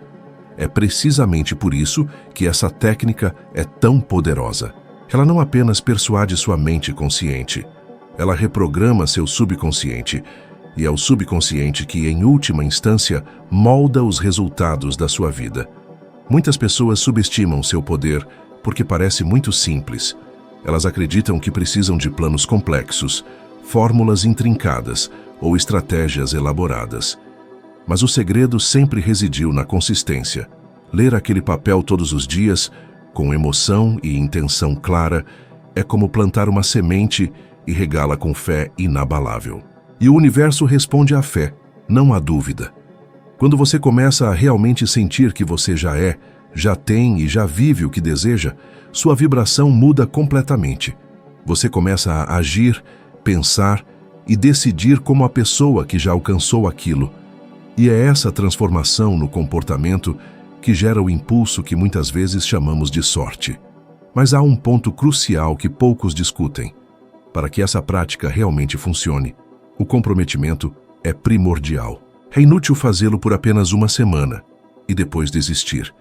[SPEAKER 1] É precisamente por isso que essa técnica é tão poderosa. Ela não apenas persuade sua mente consciente, ela reprograma seu subconsciente, e é o subconsciente que, em última instância, molda os resultados da sua vida. Muitas pessoas subestimam seu poder porque parece muito simples. Elas acreditam que precisam de planos complexos, fórmulas intrincadas ou estratégias elaboradas. Mas o segredo sempre residiu na consistência. Ler aquele papel todos os dias, com emoção e intenção clara, é como plantar uma semente e regá-la com fé inabalável. E o universo responde à fé, não à dúvida. Quando você começa a realmente sentir que você já tem e já vive o que deseja, sua vibração muda completamente. Você começa a agir, pensar e decidir como a pessoa que já alcançou aquilo. E é essa transformação no comportamento que gera o impulso que muitas vezes chamamos de sorte. Mas há um ponto crucial que poucos discutem. Para que essa prática realmente funcione, o comprometimento é primordial. É inútil fazê-lo por apenas uma semana e depois desistir.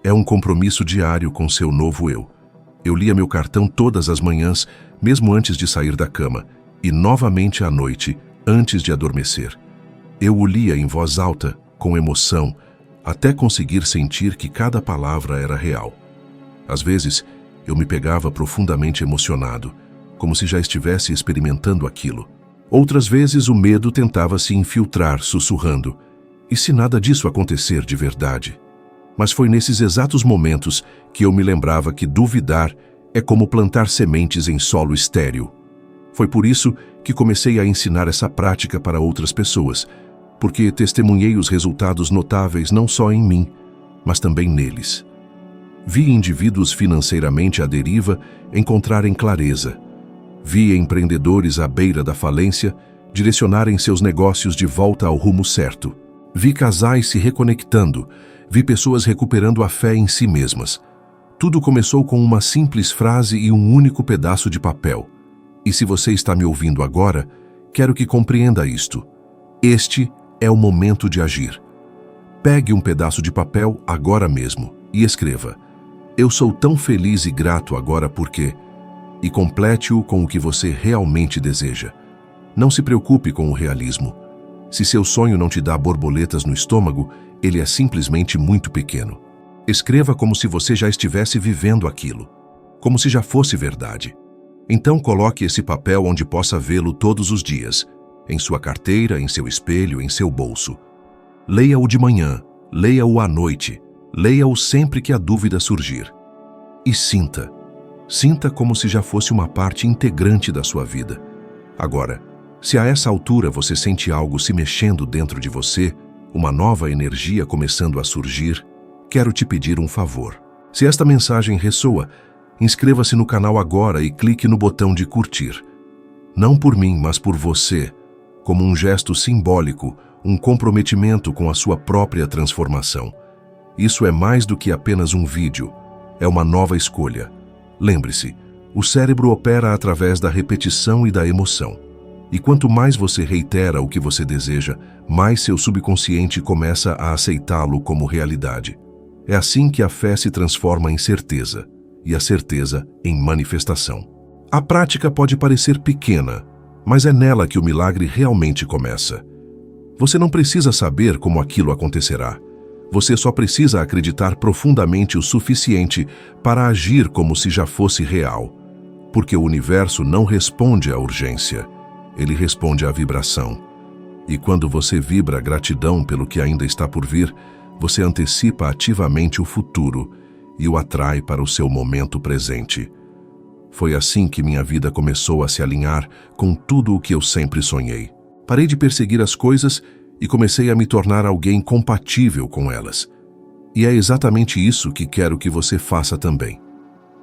[SPEAKER 1] É um compromisso diário com seu novo eu. Eu lia meu cartão todas as manhãs, mesmo antes de sair da cama, e novamente à noite, antes de adormecer. Eu o lia em voz alta, com emoção, até conseguir sentir que cada palavra era real. Às vezes, eu me pegava profundamente emocionado, como se já estivesse experimentando aquilo. Outras vezes, o medo tentava se infiltrar, sussurrando: e se nada disso acontecer de verdade? Mas foi nesses exatos momentos que eu me lembrava que duvidar é como plantar sementes em solo estéril. Foi por isso que comecei a ensinar essa prática para outras pessoas, porque testemunhei os resultados notáveis não só em mim, mas também neles. Vi indivíduos financeiramente à deriva encontrarem clareza. Vi empreendedores à beira da falência direcionarem seus negócios de volta ao rumo certo. Vi casais se reconectando. Vi pessoas recuperando a fé em si mesmas. Tudo começou com uma simples frase e um único pedaço de papel. E se você está me ouvindo agora, quero que compreenda isto. Este é o momento de agir. Pegue um pedaço de papel agora mesmo e escreva: eu sou tão feliz e grato agora porque... e complete-o com o que você realmente deseja. Não se preocupe com o realismo. Se seu sonho não te dá borboletas no estômago, ele é simplesmente muito pequeno. Escreva como se você já estivesse vivendo aquilo, como se já fosse verdade. Então coloque esse papel onde possa vê-lo todos os dias, em sua carteira, em seu espelho, em seu bolso. Leia-o de manhã, leia-o à noite, leia-o sempre que a dúvida surgir. E sinta. Sinta como se já fosse uma parte integrante da sua vida. Agora, se a essa altura você sente algo se mexendo dentro de você, uma nova energia começando a surgir, quero te pedir um favor. Se esta mensagem ressoa, inscreva-se no canal agora e clique no botão de curtir. Não por mim, mas por você, como um gesto simbólico, um comprometimento com a sua própria transformação. Isso é mais do que apenas um vídeo, é uma nova escolha. Lembre-se, o cérebro opera através da repetição e da emoção. E quanto mais você reitera o que você deseja, mais seu subconsciente começa a aceitá-lo como realidade. É assim que a fé se transforma em certeza, e a certeza em manifestação. A prática pode parecer pequena, mas é nela que o milagre realmente começa. Você não precisa saber como aquilo acontecerá. Você só precisa acreditar profundamente o suficiente para agir como se já fosse real. Porque o universo não responde à urgência, ele responde à vibração. E quando você vibra gratidão pelo que ainda está por vir, você antecipa ativamente o futuro e o atrai para o seu momento presente. Foi assim que minha vida começou a se alinhar com tudo o que eu sempre sonhei. Parei de perseguir as coisas e comecei a me tornar alguém compatível com elas. E é exatamente isso que quero que você faça também.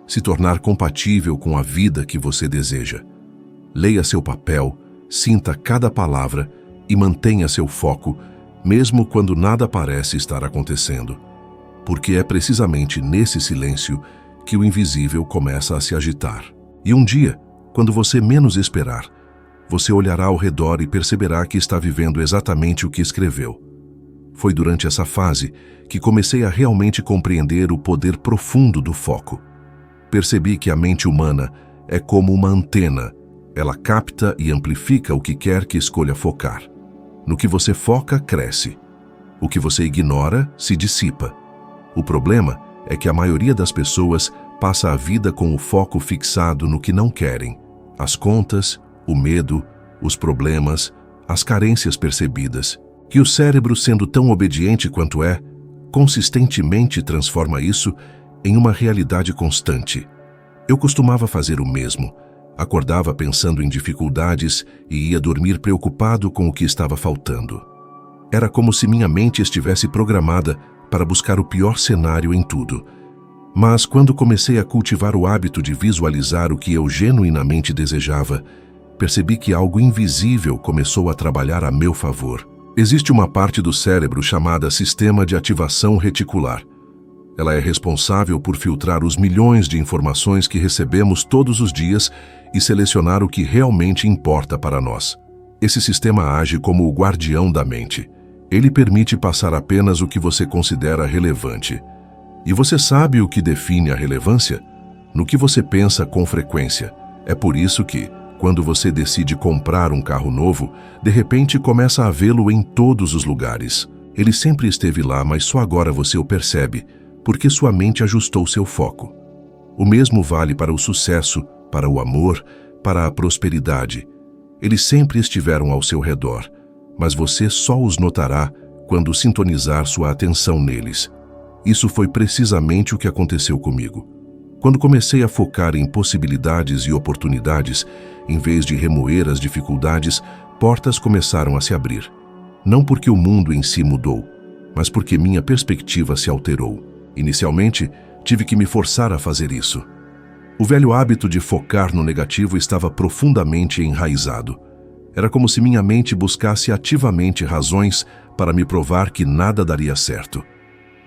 [SPEAKER 1] Se tornar compatível com a vida que você deseja. Leia seu papel, sinta cada palavra e mantenha seu foco, mesmo quando nada parece estar acontecendo. Porque é precisamente nesse silêncio que o invisível começa a se agitar. E um dia, quando você menos esperar, você olhará ao redor e perceberá que está vivendo exatamente o que escreveu. Foi durante essa fase que comecei a realmente compreender o poder profundo do foco. Percebi que a mente humana é como uma antena. Ela capta e amplifica o que quer que escolha focar. No que você foca, cresce. O que você ignora, se dissipa. O problema é que a maioria das pessoas passa a vida com o foco fixado no que não querem. As contas, o medo, os problemas, as carências percebidas, que o cérebro, sendo tão obediente quanto é, consistentemente transforma isso em uma realidade constante. Eu costumava fazer o mesmo. Acordava pensando em dificuldades e ia dormir preocupado com o que estava faltando. Era como se minha mente estivesse programada para buscar o pior cenário em tudo. Mas quando comecei a cultivar o hábito de visualizar o que eu genuinamente desejava, percebi que algo invisível começou a trabalhar a meu favor. Existe uma parte do cérebro chamada Sistema de Ativação Reticular. Ela é responsável por filtrar os milhões de informações que recebemos todos os dias e selecionar o que realmente importa para nós. Esse sistema age como o guardião da mente. Ele permite passar apenas o que você considera relevante. E você sabe o que define a relevância? No que você pensa com frequência. É por isso que, quando você decide comprar um carro novo, de repente começa a vê-lo em todos os lugares. Ele sempre esteve lá, mas só agora você o percebe, porque sua mente ajustou seu foco. O mesmo vale para o sucesso, para o amor, para a prosperidade. Eles sempre estiveram ao seu redor, mas você só os notará quando sintonizar sua atenção neles. Isso foi precisamente o que aconteceu comigo. Quando comecei a focar em possibilidades e oportunidades, em vez de remoer as dificuldades, portas começaram a se abrir. Não porque o mundo em si mudou, mas porque minha perspectiva se alterou. Inicialmente, tive que me forçar a fazer isso. O velho hábito de focar no negativo estava profundamente enraizado. Era como se minha mente buscasse ativamente razões para me provar que nada daria certo.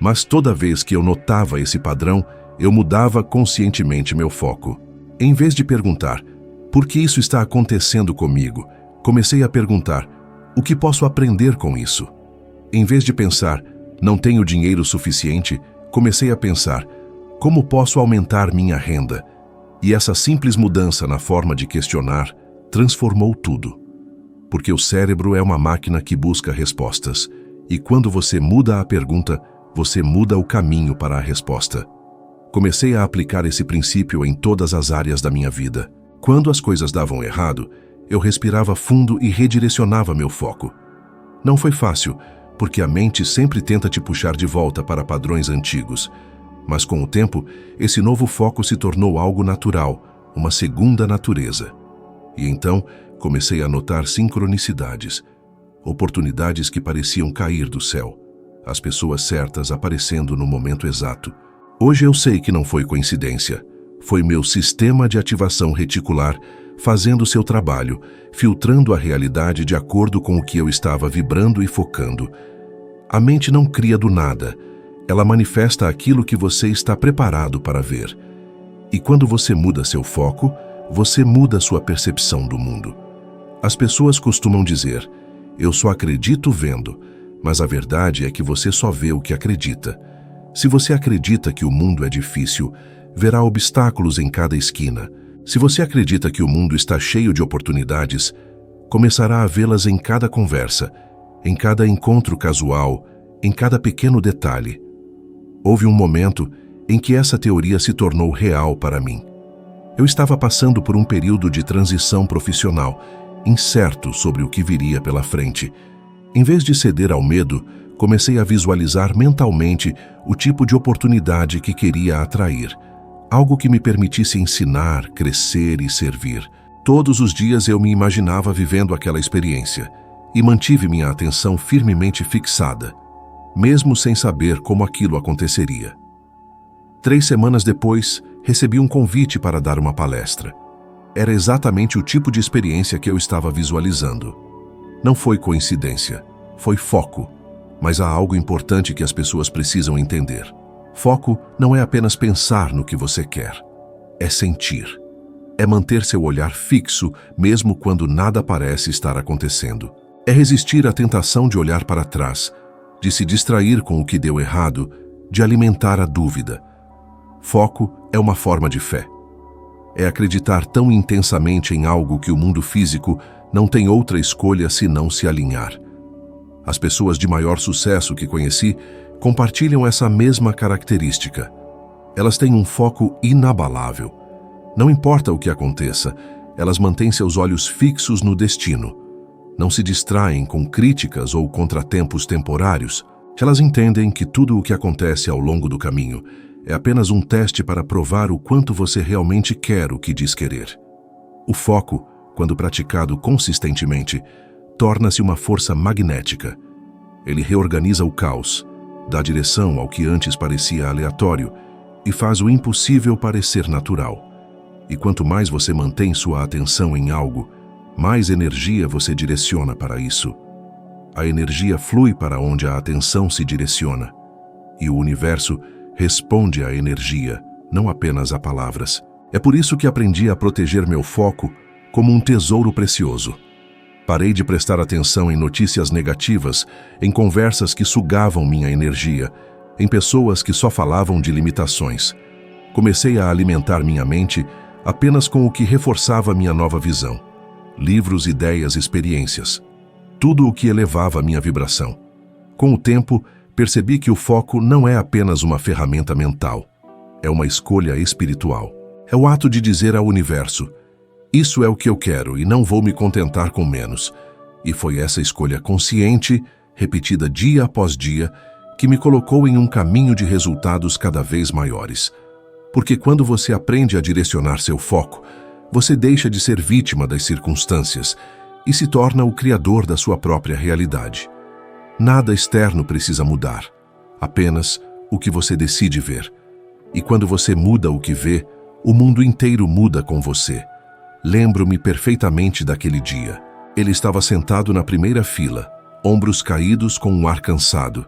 [SPEAKER 1] Mas toda vez que eu notava esse padrão, eu mudava conscientemente meu foco. Em vez de perguntar, por que isso está acontecendo comigo? Comecei a perguntar, o que posso aprender com isso? Em vez de pensar, não tenho dinheiro suficiente, comecei a pensar, como posso aumentar minha renda? E essa simples mudança na forma de questionar transformou tudo. Porque o cérebro é uma máquina que busca respostas. E quando você muda a pergunta, você muda o caminho para a resposta. Comecei a aplicar esse princípio em todas as áreas da minha vida. Quando as coisas davam errado, eu respirava fundo e redirecionava meu foco. Não foi fácil, porque a mente sempre tenta te puxar de volta para padrões antigos. Mas com o tempo, esse novo foco se tornou algo natural, uma segunda natureza. E então, comecei a notar sincronicidades, oportunidades que pareciam cair do céu, as pessoas certas aparecendo no momento exato. Hoje eu sei que não foi coincidência. Foi meu sistema de ativação reticular fazendo seu trabalho, filtrando a realidade de acordo com o que eu estava vibrando e focando. A mente não cria do nada. Ela manifesta aquilo que você está preparado para ver. E quando você muda seu foco, você muda sua percepção do mundo. As pessoas costumam dizer, eu só acredito vendo, mas a verdade é que você só vê o que acredita. Se você acredita que o mundo é difícil, verá obstáculos em cada esquina. Se você acredita que o mundo está cheio de oportunidades, começará a vê-las em cada conversa, em cada encontro casual, em cada pequeno detalhe. Houve um momento em que essa teoria se tornou real para mim. Eu estava passando por um período de transição profissional, incerto sobre o que viria pela frente. Em vez de ceder ao medo, comecei a visualizar mentalmente o tipo de oportunidade que queria atrair. Algo que me permitisse ensinar, crescer e servir. Todos os dias eu me imaginava vivendo aquela experiência e mantive minha atenção firmemente fixada, mesmo sem saber como aquilo aconteceria. 3 semanas depois, recebi um convite para dar uma palestra. Era exatamente o tipo de experiência que eu estava visualizando. Não foi coincidência, foi foco. Mas há algo importante que as pessoas precisam entender. Foco não é apenas pensar no que você quer, é sentir. É manter seu olhar fixo mesmo quando nada parece estar acontecendo. É resistir à tentação de olhar para trás, de se distrair com o que deu errado, de alimentar a dúvida. Foco é uma forma de fé. É acreditar tão intensamente em algo que o mundo físico não tem outra escolha senão se alinhar. As pessoas de maior sucesso que conheci compartilham essa mesma característica. Elas têm um foco inabalável. Não importa o que aconteça, elas mantêm seus olhos fixos no destino. Não se distraem com críticas ou contratempos temporários. Elas entendem que tudo o que acontece ao longo do caminho é apenas um teste para provar o quanto você realmente quer o que diz querer. O foco, quando praticado consistentemente, torna-se uma força magnética. Ele reorganiza o caos, dá direção ao que antes parecia aleatório e faz o impossível parecer natural. E quanto mais você mantém sua atenção em algo, mais energia você direciona para isso. A energia flui para onde a atenção se direciona. E o universo responde à energia, não apenas a palavras. É por isso que aprendi a proteger meu foco como um tesouro precioso. Parei de prestar atenção em notícias negativas, em conversas que sugavam minha energia, em pessoas que só falavam de limitações. Comecei a alimentar minha mente apenas com o que reforçava minha nova visão. Livros, ideias, experiências. Tudo o que elevava minha vibração. Com o tempo, percebi que o foco não é apenas uma ferramenta mental. É uma escolha espiritual. É o ato de dizer ao universo: isso é o que eu quero e não vou me contentar com menos. E foi essa escolha consciente, repetida dia após dia, que me colocou em um caminho de resultados cada vez maiores. Porque quando você aprende a direcionar seu foco, você deixa de ser vítima das circunstâncias e se torna o criador da sua própria realidade. Nada externo precisa mudar, apenas o que você decide ver. E quando você muda o que vê, o mundo inteiro muda com você. Lembro-me perfeitamente daquele dia. Ele estava sentado na primeira fila, ombros caídos com um ar cansado.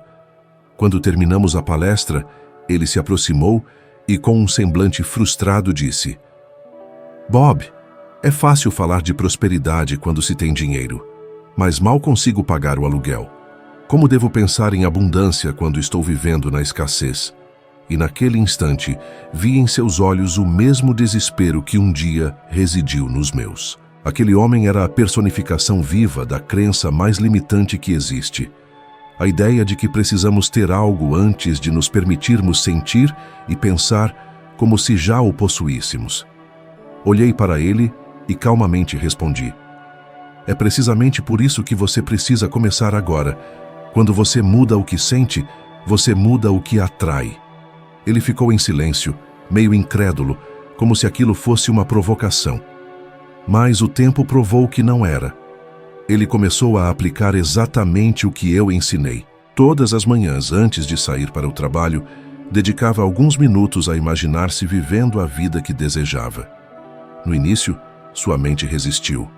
[SPEAKER 1] Quando terminamos a palestra, ele se aproximou e com um semblante frustrado disse: Bob, é fácil falar de prosperidade quando se tem dinheiro, mas mal consigo pagar o aluguel. Como devo pensar em abundância quando estou vivendo na escassez? E naquele instante, vi em seus olhos o mesmo desespero que um dia residiu nos meus. Aquele homem era a personificação viva da crença mais limitante que existe. A ideia de que precisamos ter algo antes de nos permitirmos sentir e pensar como se já o possuíssemos. Olhei para ele e calmamente respondi: é precisamente por isso que você precisa começar agora. Quando você muda o que sente, você muda o que atrai. Ele ficou em silêncio, meio incrédulo, como se aquilo fosse uma provocação. Mas o tempo provou que não era. Ele começou a aplicar exatamente o que eu ensinei. Todas as manhãs, antes de sair para o trabalho, dedicava alguns minutos a imaginar-se vivendo a vida que desejava. No início, sua mente resistiu.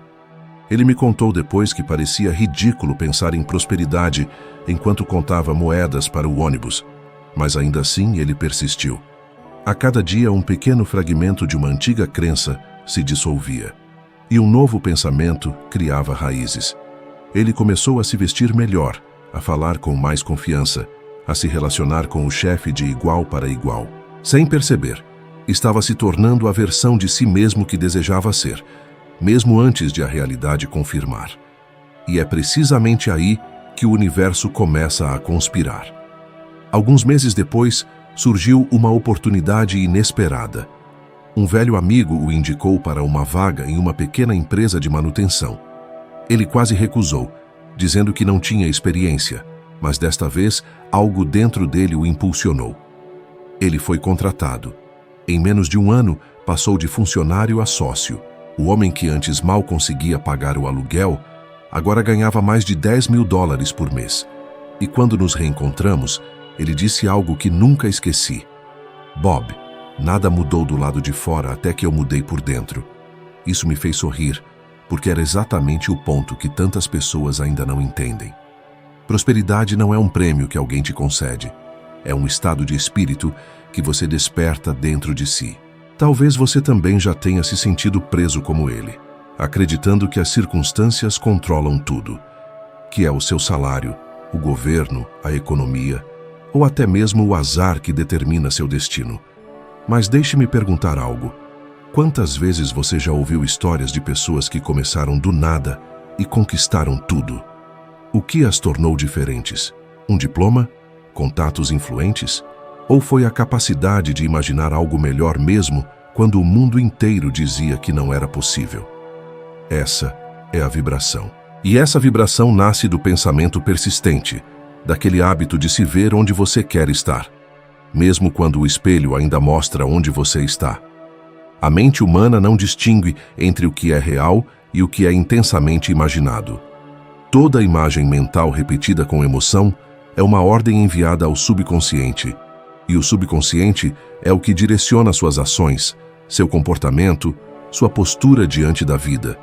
[SPEAKER 1] Ele me contou depois que parecia ridículo pensar em prosperidade enquanto contava moedas para o ônibus. Mas ainda assim ele persistiu. A cada dia um pequeno fragmento de uma antiga crença se dissolvia. E um novo pensamento criava raízes. Ele começou a se vestir melhor, a falar com mais confiança, a se relacionar com o chefe de igual para igual. Sem perceber, estava se tornando a versão de si mesmo que desejava ser, mesmo antes de a realidade confirmar. E é precisamente aí que o universo começa a conspirar. Alguns meses depois, surgiu uma oportunidade inesperada. Um velho amigo o indicou para uma vaga em uma pequena empresa de manutenção. Ele quase recusou, dizendo que não tinha experiência, mas desta vez algo dentro dele o impulsionou. Ele foi contratado. Em menos de um ano, passou de funcionário a sócio. O homem que antes mal conseguia pagar o aluguel, agora ganhava mais de $10.000 por mês. E quando nos reencontramos, ele disse algo que nunca esqueci. Bob, nada mudou do lado de fora até que eu mudei por dentro. Isso me fez sorrir, porque era exatamente o ponto que tantas pessoas ainda não entendem. Prosperidade não é um prêmio que alguém te concede. É um estado de espírito que você desperta dentro de si. Talvez você também já tenha se sentido preso como ele, acreditando que as circunstâncias controlam tudo, que é o seu salário, o governo, a economia, ou até mesmo o azar que determina seu destino. Mas deixe-me perguntar algo. Quantas vezes você já ouviu histórias de pessoas que começaram do nada e conquistaram tudo? O que as tornou diferentes? Um diploma? Contatos influentes? Ou foi a capacidade de imaginar algo melhor mesmo quando o mundo inteiro dizia que não era possível? Essa é a vibração. E essa vibração nasce do pensamento persistente, daquele hábito de se ver onde você quer estar, mesmo quando o espelho ainda mostra onde você está. A mente humana não distingue entre o que é real e o que é intensamente imaginado. Toda imagem mental repetida com emoção é uma ordem enviada ao subconsciente, e o subconsciente é o que direciona suas ações, seu comportamento, sua postura diante da vida.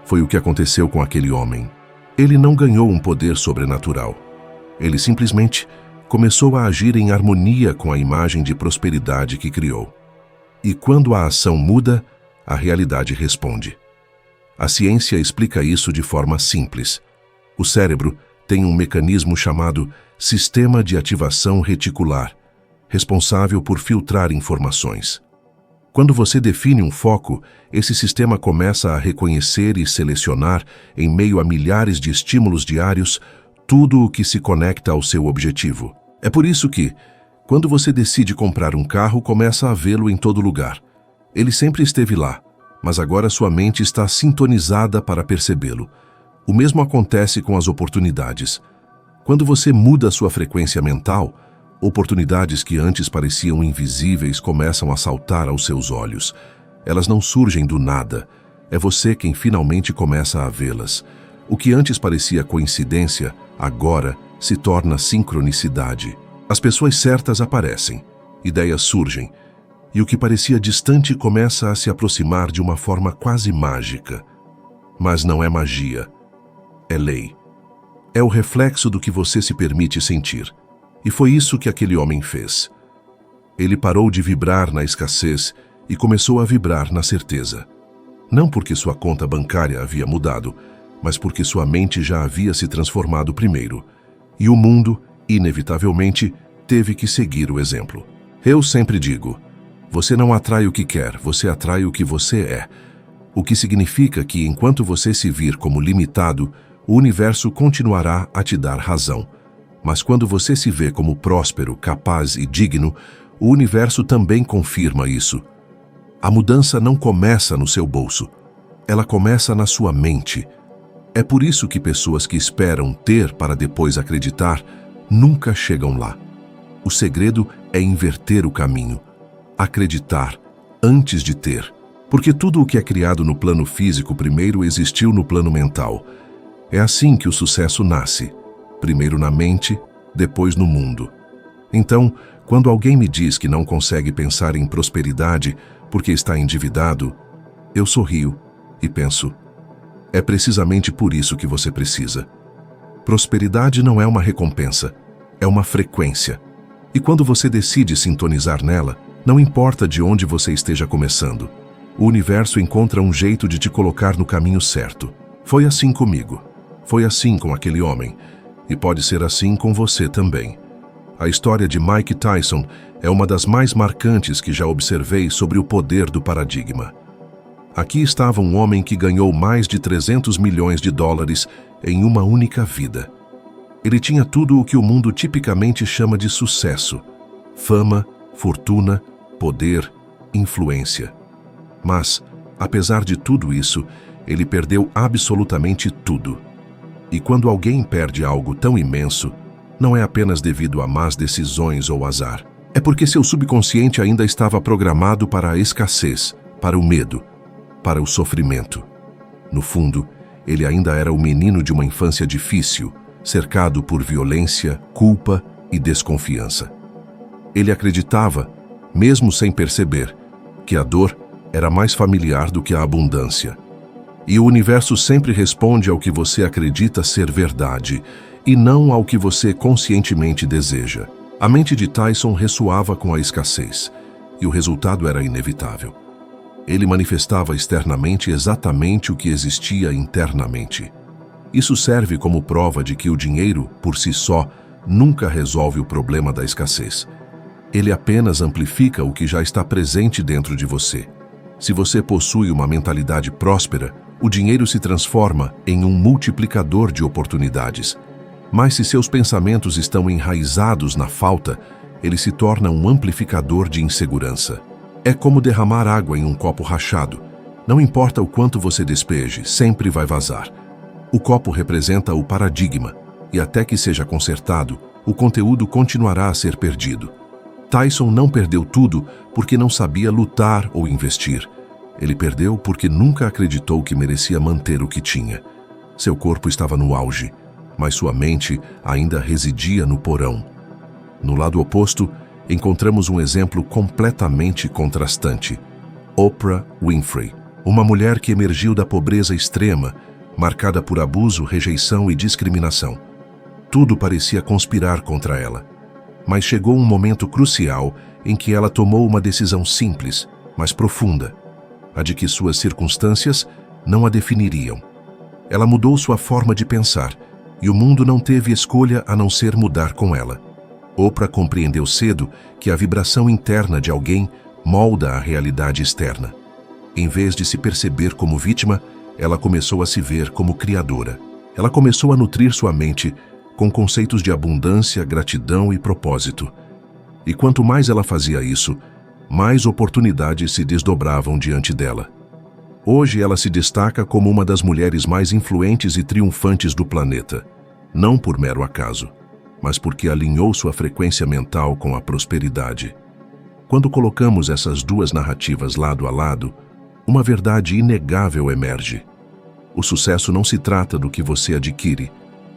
[SPEAKER 1] Foi o que aconteceu com aquele homem. Ele não ganhou um poder sobrenatural. Ele simplesmente começou a agir em harmonia com a imagem de prosperidade que criou. E quando a ação muda, a realidade responde. A ciência explica isso de forma simples. O cérebro tem um mecanismo chamado sistema de ativação reticular, responsável por filtrar informações. Quando você define um foco, esse sistema começa a reconhecer e selecionar, em meio a milhares de estímulos diários, tudo o que se conecta ao seu objetivo. É por isso que, quando você decide comprar um carro, começa a vê-lo em todo lugar. Ele sempre esteve lá, mas agora sua mente está sintonizada para percebê-lo. O mesmo acontece com as oportunidades. Quando você muda sua frequência mental, oportunidades que antes pareciam invisíveis começam a saltar aos seus olhos. Elas não surgem do nada. É você quem finalmente começa a vê-las. O que antes parecia coincidência, agora se torna sincronicidade. As pessoas certas aparecem, ideias surgem, e o que parecia distante começa a se aproximar de uma forma quase mágica. Mas não é magia, é lei. É o reflexo do que você se permite sentir. E foi isso que aquele homem fez. Ele parou de vibrar na escassez e começou a vibrar na certeza. Não porque sua conta bancária havia mudado, mas porque sua mente já havia se transformado primeiro. E o mundo, inevitavelmente, teve que seguir o exemplo. Eu sempre digo, você não atrai o que quer, você atrai o que você é. O que significa que enquanto você se vir como limitado, o universo continuará a te dar razão. Mas quando você se vê como próspero, capaz e digno, o universo também confirma isso. A mudança não começa no seu bolso, ela começa na sua mente. É por isso que pessoas que esperam ter para depois acreditar nunca chegam lá. O segredo é inverter o caminho, acreditar antes de ter. Porque tudo o que é criado no plano físico primeiro existiu no plano mental. É assim que o sucesso nasce, primeiro na mente, depois no mundo. Então, quando alguém me diz que não consegue pensar em prosperidade porque está endividado, eu sorrio e penso, é precisamente por isso que você precisa. Prosperidade não é uma recompensa, é uma frequência. E quando você decide sintonizar nela, não importa de onde você esteja começando, o universo encontra um jeito de te colocar no caminho certo. Foi assim comigo. Foi assim com aquele homem. E pode ser assim com você também. A história de Mike Tyson é uma das mais marcantes que já observei sobre o poder do paradigma. Aqui estava um homem que ganhou mais de 300 milhões de dólares em uma única vida. Ele tinha tudo o que o mundo tipicamente chama de sucesso: fama, fortuna, poder, influência. Mas, apesar de tudo isso, ele perdeu absolutamente tudo. E quando alguém perde algo tão imenso, não é apenas devido a más decisões ou azar. É porque seu subconsciente ainda estava programado para a escassez, para o medo, para o sofrimento. No fundo, ele ainda era o menino de uma infância difícil, cercado por violência, culpa e desconfiança. Ele acreditava, mesmo sem perceber, que a dor era mais familiar do que a abundância. E o universo sempre responde ao que você acredita ser verdade, e não ao que você conscientemente deseja. A mente de Tyson ressoava com a escassez. e o resultado era inevitável. Ele manifestava externamente exatamente o que existia internamente. Isso serve como prova de que o dinheiro, por si só, nunca resolve o problema da escassez. Ele apenas amplifica o que já está presente dentro de você. Se você possui uma mentalidade próspera, o dinheiro se transforma em um multiplicador de oportunidades. Mas se seus pensamentos estão enraizados na falta, ele se torna um amplificador de insegurança. É como derramar água em um copo rachado. Não importa o quanto você despeje, sempre vai vazar. O copo representa o paradigma, e até que seja consertado, o conteúdo continuará a ser perdido. Tyson não perdeu tudo porque não sabia lutar ou investir. Ele perdeu porque nunca acreditou que merecia manter o que tinha. Seu corpo estava no auge, mas sua mente ainda residia no porão. No lado oposto, encontramos um exemplo completamente contrastante. Oprah Winfrey, uma mulher que emergiu da pobreza extrema, marcada por abuso, rejeição e discriminação. Tudo parecia conspirar contra ela. Mas chegou um momento crucial em que ela tomou uma decisão simples, mas profunda, a de que suas circunstâncias não a definiriam. Ela mudou sua forma de pensar, e o mundo não teve escolha a não ser mudar com ela. Oprah compreendeu cedo que a vibração interna de alguém molda a realidade externa. Em vez de se perceber como vítima, ela começou a se ver como criadora. Ela começou a nutrir sua mente com conceitos de abundância, gratidão e propósito. E quanto mais ela fazia isso, mais oportunidades se desdobravam diante dela. Hoje ela se destaca como uma das mulheres mais influentes e triunfantes do planeta, não por mero acaso, mas porque alinhou sua frequência mental com a prosperidade. Quando colocamos essas duas narrativas lado a lado, uma verdade inegável emerge. O sucesso não se trata do que você adquire,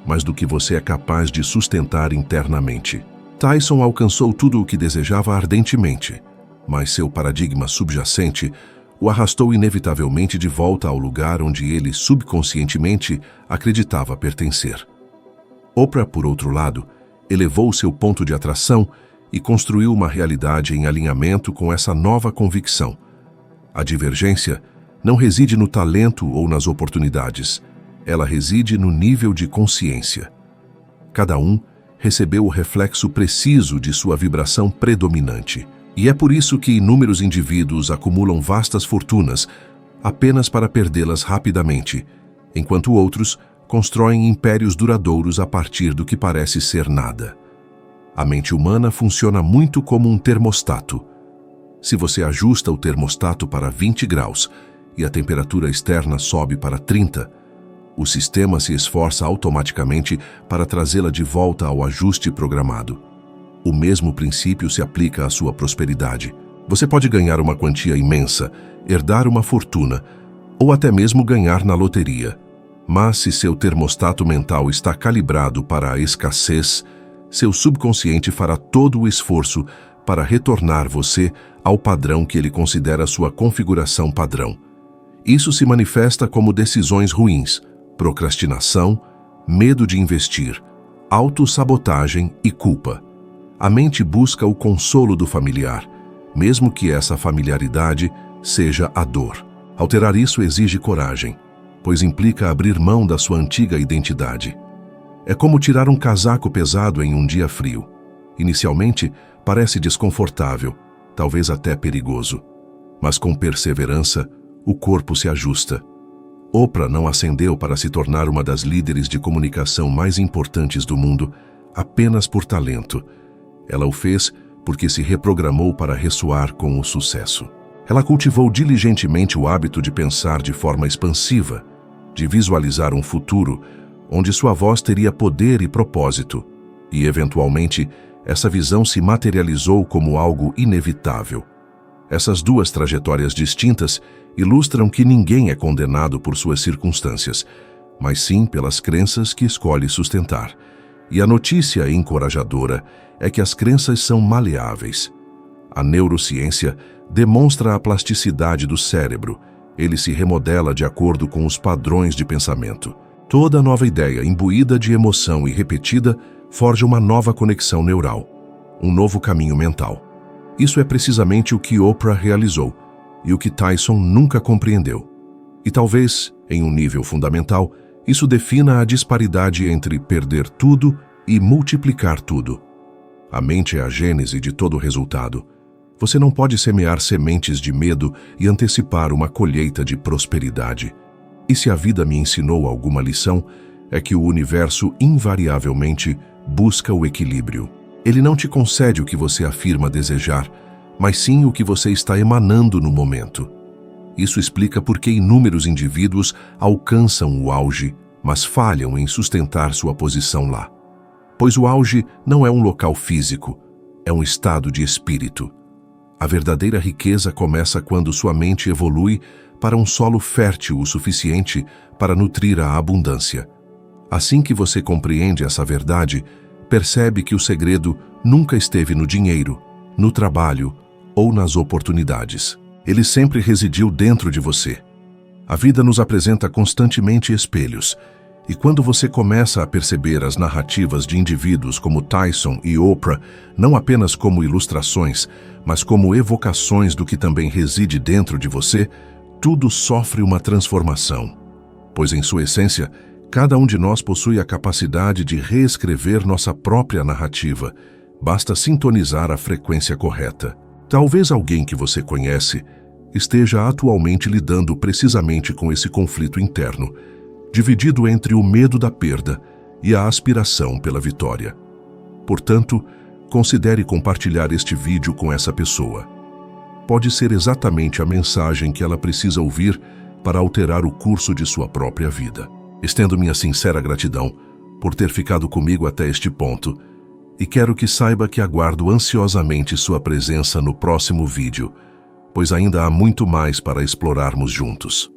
[SPEAKER 1] mas do que você é capaz de sustentar internamente. Tyson alcançou tudo o que desejava ardentemente, mas seu paradigma subjacente o arrastou inevitavelmente de volta ao lugar onde ele subconscientemente acreditava pertencer. Oprah, por outro lado, elevou seu ponto de atração e construiu uma realidade em alinhamento com essa nova convicção. A divergência não reside no talento ou nas oportunidades, ela reside no nível de consciência. Cada um recebeu o reflexo preciso de sua vibração predominante. E é por isso que inúmeros indivíduos acumulam vastas fortunas apenas para perdê-las rapidamente, enquanto outros constroem impérios duradouros a partir do que parece ser nada. A mente humana funciona muito como um termostato. Se você ajusta o termostato para 20 graus e a temperatura externa sobe para 30, o sistema se esforça automaticamente para trazê-la de volta ao ajuste programado. O mesmo princípio se aplica à sua prosperidade. Você pode ganhar uma quantia imensa, herdar uma fortuna, ou até mesmo ganhar na loteria. Mas se seu termostato mental está calibrado para a escassez, seu subconsciente fará todo o esforço para retornar você ao padrão que ele considera sua configuração padrão. Isso se manifesta como decisões ruins, procrastinação, medo de investir, autossabotagem e culpa. A mente busca o consolo do familiar, mesmo que essa familiaridade seja a dor. Alterar isso exige coragem, pois implica abrir mão da sua antiga identidade. É como tirar um casaco pesado em um dia frio. Inicialmente, parece desconfortável, talvez até perigoso. Mas com perseverança, o corpo se ajusta. Oprah não ascendeu para se tornar uma das líderes de comunicação mais importantes do mundo apenas por talento. Ela o fez porque se reprogramou para ressoar com o sucesso. Ela cultivou diligentemente o hábito de pensar de forma expansiva, de visualizar um futuro onde sua voz teria poder e propósito, e, eventualmente, essa visão se materializou como algo inevitável. Essas duas trajetórias distintas ilustram que ninguém é condenado por suas circunstâncias, mas sim pelas crenças que escolhe sustentar. E a notícia encorajadora é que as crenças são maleáveis. A neurociência demonstra a plasticidade do cérebro. Ele se remodela de acordo com os padrões de pensamento. Toda nova ideia imbuída de emoção e repetida forja uma nova conexão neural, um novo caminho mental. Isso é precisamente o que Oprah realizou e o que Tyson nunca compreendeu. E talvez, em um nível fundamental, isso defina a disparidade entre perder tudo e multiplicar tudo. A mente é a gênese de todo resultado. Você não pode semear sementes de medo e antecipar uma colheita de prosperidade. E se a vida me ensinou alguma lição, é que o universo invariavelmente busca o equilíbrio. Ele não te concede o que você afirma desejar, mas sim o que você está emanando no momento. Isso explica por que inúmeros indivíduos alcançam o auge, mas falham em sustentar sua posição lá. Pois o auge não é um local físico, é um estado de espírito. A verdadeira riqueza começa quando sua mente evolui para um solo fértil o suficiente para nutrir a abundância. Assim que você compreende essa verdade, percebe que o segredo nunca esteve no dinheiro, no trabalho ou nas oportunidades. Ele sempre residiu dentro de você. A vida nos apresenta constantemente espelhos, e quando você começa a perceber as narrativas de indivíduos como Tyson e Oprah, não apenas como ilustrações, mas como evocações do que também reside dentro de você, tudo sofre uma transformação. Pois em sua essência, cada um de nós possui a capacidade de reescrever nossa própria narrativa. Basta sintonizar a frequência correta. Talvez alguém que você conhece esteja atualmente lidando precisamente com esse conflito interno, dividido entre o medo da perda e a aspiração pela vitória. Portanto, considere compartilhar este vídeo com essa pessoa. Pode ser exatamente a mensagem que ela precisa ouvir para alterar o curso de sua própria vida. Estendo minha sincera gratidão por ter ficado comigo até este ponto e quero que saiba que aguardo ansiosamente sua presença no próximo vídeo, pois ainda há muito mais para explorarmos juntos.